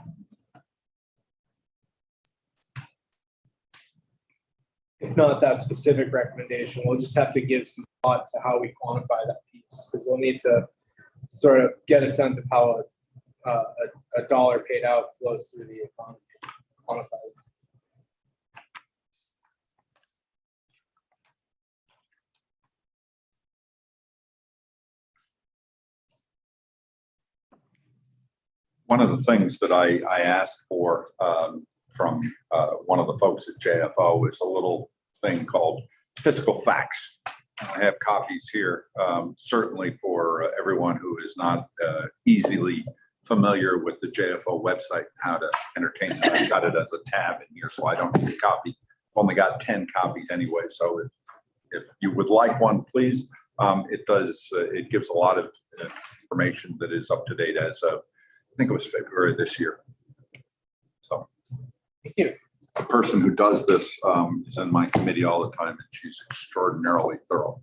If not that specific recommendation, we'll just have to give some thought to how we quantify that piece, because we'll need to sort of get a sense of how a dollar paid out flows through the economy. Quantify it. One of the things that I asked for from one of the folks at JFO is a little thing called fiscal facts. I have copies here, certainly for everyone who is not easily familiar with the JFO website, how to entertain it. I've got it as a tab in here, so I don't need a copy. I've only got 10 copies anyway, so if you would like one, please. It gives a lot of information that is up to date as of, I think it was February this year. So Thank you. the person who does this is in my committee all the time, and she's extraordinarily thorough.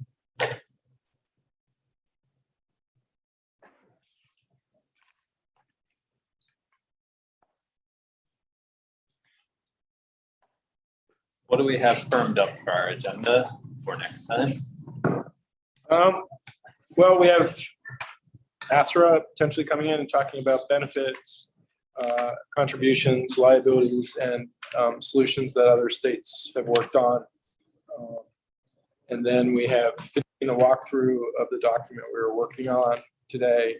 What do we have firmed up for our agenda for next time? Well, we have ASRA potentially coming in and talking about benefits, contributions, liabilities, and solutions that other states have worked on. And then we have a walkthrough of the document we were working on today.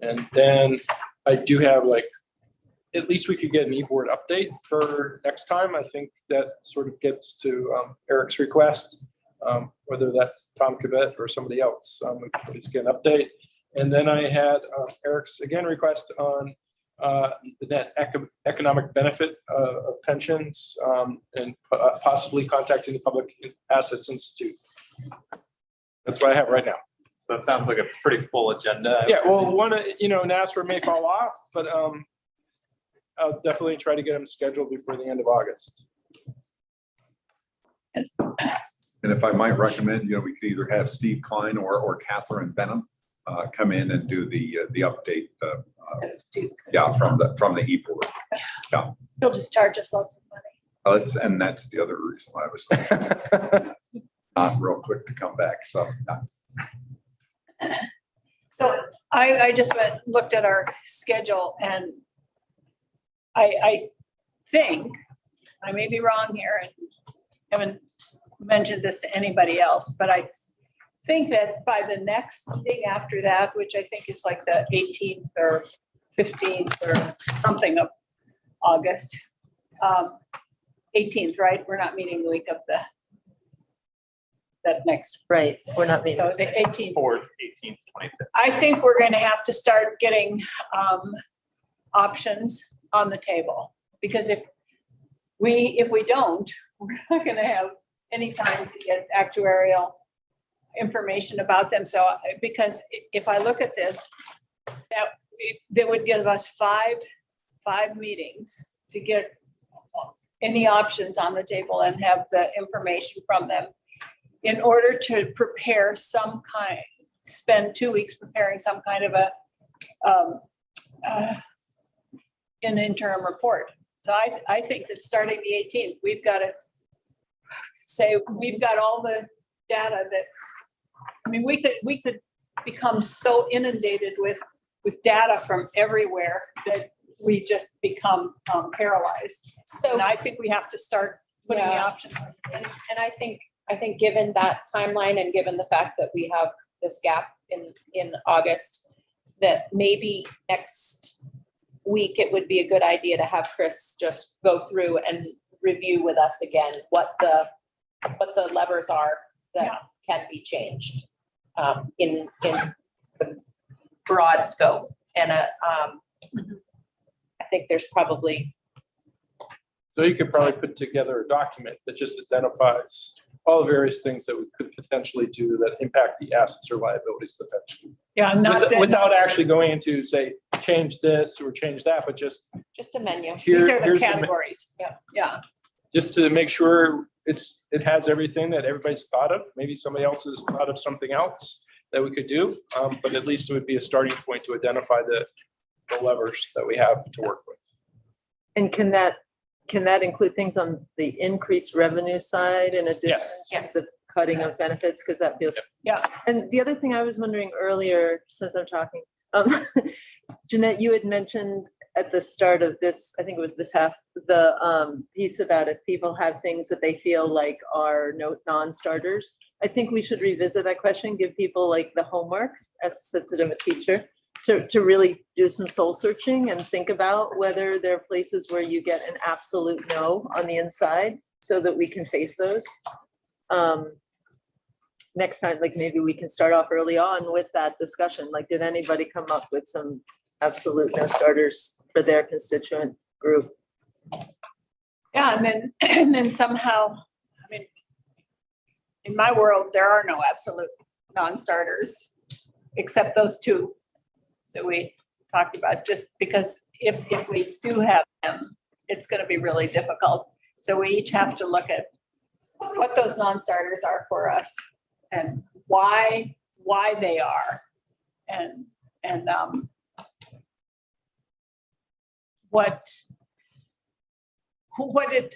And then I do have like at least we could get an e-board update for next time. I think that sort of gets to Eric's request, whether that's Tom Kibet or somebody else. We could at least get an update. And then I had Eric's again request on the net economic benefit of pensions and possibly contacting the Public Assets Institute. That's what I have right now. So that sounds like a pretty full agenda. Yeah, well, NASRA may fall off, but I'll definitely try to get them scheduled before the end of August. And if I might recommend, we could either have Steve Klein or Catherine Benham come in and do the update. From the e-board. Yeah. He'll just charge us lots of money. And that's the other reason why I was not real quick to come back. So. So I just looked at our schedule and I think, I may be wrong here and haven't mentioned this to anybody else, but I think that by the next meeting after that, which I think is like the 18th or 15th or something of August, 18th, right? We're not meeting the week of that next. Right, we're not meeting. So the 18th. Board 18th, 25th. I think we're going to have to start getting options on the table, because if we don't, we're not going to have any time to get actuarial information about them. So because if I look at this, that would give us five meetings to get any options on the table and have the information from them in order to prepare spend 2 weeks preparing some kind of an interim report. So I think that starting the 18th, we've got to say, we've got all the data that, we could become so inundated with data from everywhere that we just become paralyzed. So And I think we have to start putting the Yeah. options. And I think given that timeline and given the fact that we have this gap in August, that maybe next week it would be a good idea to have Chris just go through and review with us again what the levers are that can be changed in the broad scope. And I think there's probably. So you could probably put together a document that just identifies all the various things that we could potentially do that impact the assets or liabilities of the pension. Yeah, Without actually going into, say, change this or change that, but just a menu. These are the here's categories. Yeah. just to make sure it has everything that everybody's thought of. Maybe somebody else has thought of something else that we could do, but at least it would be a starting point to identify the levers that we have to work with. And can that include things on the increased revenue side in addition to the cutting of benefits? Because that feels. Yeah. And the other thing I was wondering earlier, since I'm talking, Jeanette, you had mentioned at the start of this, I think it was this half, the piece about if people have things that they feel like are non-starters. I think we should revisit that question, give people like the homework, as sits it in a teacher, to really do some soul searching and think about whether there are places where you get an absolute no on the inside so that we can face those. Next time, like maybe we can start off early on with that discussion. Like, did anybody come up with some absolute no starters for their constituent group? Yeah, and then somehow, in my world, there are no absolute non-starters, except those two that we talked about, just because if we do have them, it's going to be really difficult. So we each have to look at what those non-starters are for us and why they are, and what it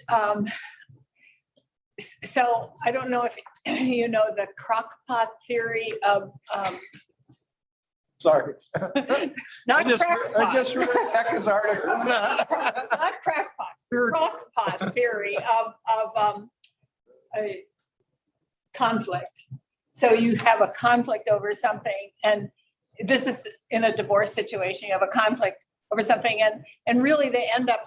so I don't know if you know the crockpot theory of Sorry. not I crackpot. just read Becca's article. Not crackpot, crockpot theory of a conflict. So you have a conflict over something, and this is in a divorce situation, you have a conflict over something, and really they end up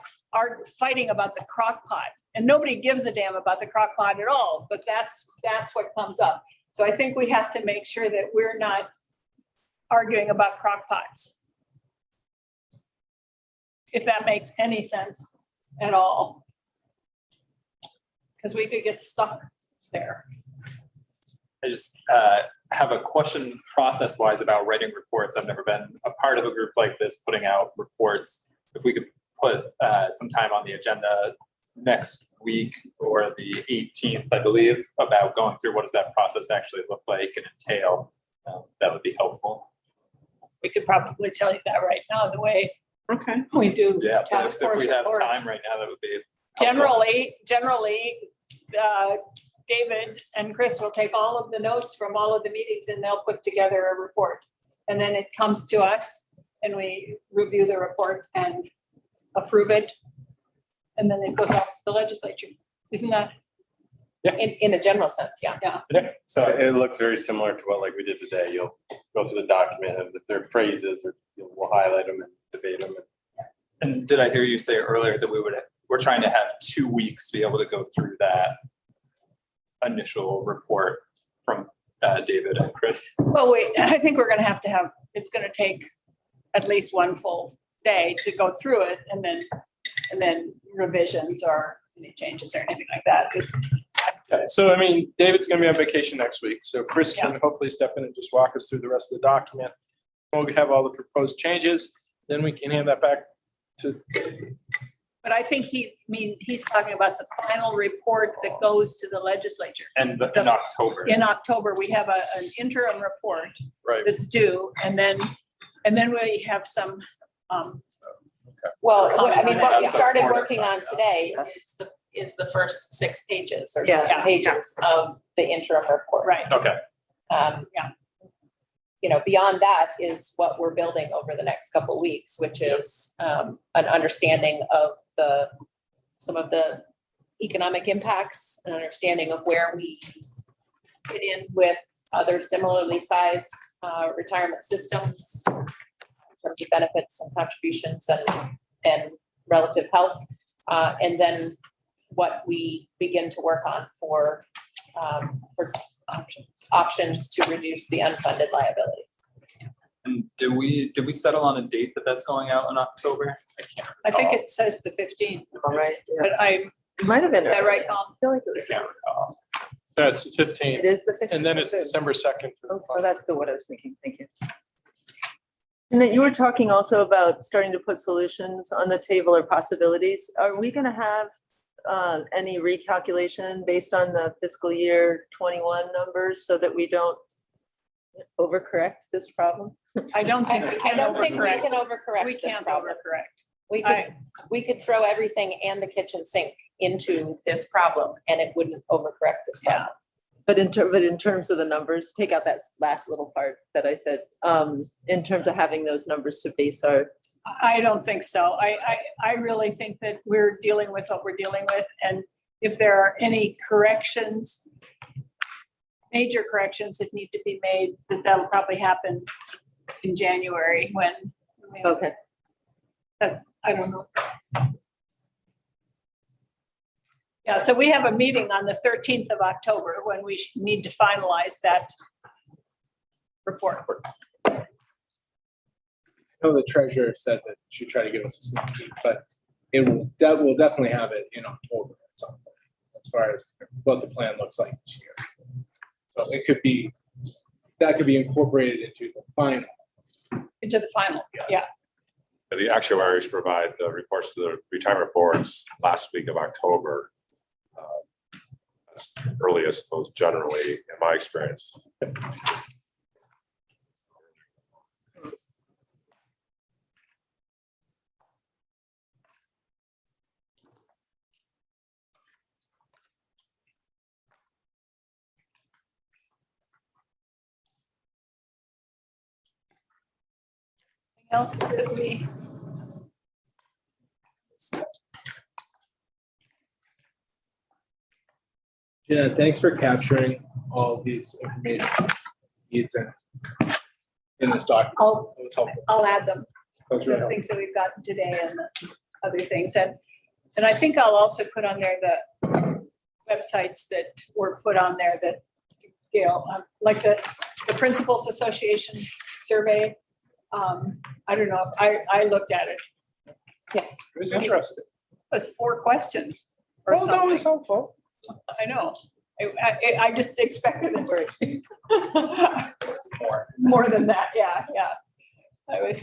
fighting about the crock pot. And nobody gives a damn about the crock pot at all, but that's what comes up. So I think we have to make sure that we're not arguing about crock pots. If that makes any sense at all. Because we could get stuck there. I just have a question process-wise about writing reports. I've never been a part of a group like this, putting out reports. If we could put some time on the agenda next week or the 18th, I believe, about going through what does that process actually look like and entail, that would be helpful. We could probably tell you that right now, the way Okay. we do. Yeah, but task if force we have reports. time right now, that would be helpful. Generally, David and Chris will take all of the notes from all of the meetings and they'll put together a report. And then it comes to us and we review the report and approve it. And then it goes off to the legislature. Isn't that? In a general sense, yeah. So it looks very similar to what like we did today. You'll go through the document and if there are phrases, or we'll highlight them and debate them. And did I hear you say earlier that we're trying to have 2 weeks to be able to go through that initial report from David and Chris? Well, wait, I think we're gonna have, it's gonna take at least one full day to go through it and then revisions or any changes or anything like that. Okay, so I mean, David's gonna be on vacation next week, so Chris can hopefully step in and just walk us through the rest of the document. We'll have all the proposed changes, then we can hand that back to. But I think he's talking about the final report that goes to the legislature. And in October. In October, we have an interim report Right. that's due, and then we have some, Well, I mean, what we That's the started report working on today is the first 6 pages or Yeah. 7 pages of the interim report. right, Okay. You know, beyond that is what we're building over the next couple of weeks, which is an understanding of some of the economic impacts, an understanding of where we fit in with other similarly sized retirement systems in terms of benefits and contributions and relative health. And then what we begin to work on for options to reduce the unfunded liability. And did we settle on a date that's going out in October? I can't I think recall. it says the 15th, All right. Yeah. but It might have been. is that right, Colin? I feel like it I was. can't recall. That's the It 15th, is the 15th. and then it's December 2nd. for the Oh, final. that's what I was thinking. Thank you. And then you were talking also about starting to put solutions on the table or possibilities. Are we going to have any recalculation based on the fiscal year 21 numbers so that we don't overcorrect this problem? I don't think we I can don't think we overcorrect. can overcorrect We this can't problem. overcorrect. We could throw everything and the kitchen sink into this problem and it wouldn't overcorrect this problem. But in terms of the numbers, take out that last little part that I said, in terms of having those numbers to base our. I don't think so. I really think that we're dealing with what we're dealing with. And if there are any corrections, major corrections that need to be made, that'll probably happen in January when. Okay. I don't know. Yeah, so we have a meeting on the 13th of October when we need to finalize that report. I know the treasurer said that she'd try to give us a sneak peek, but we'll definitely have it in October at some point, as far as what the plan looks like this year. So that could be incorporated into the final. Into the final, yeah. The actuaries provide the reports to the retirement boards last week of October. That's the earliest those generally, in my experience. Else that we. Jenna, thanks for capturing all of these information needs in this document. I'll It was helpful. add them. That's right. the things that we've gotten today and the other things. And I think I'll also put on there the websites that were put on there that, Gail, like the Principals Association survey. I don't know, I looked at it. It was interesting. It was 4 questions or Oh, that was something. helpful. I know. I just expected it. More. More than that, yeah. I was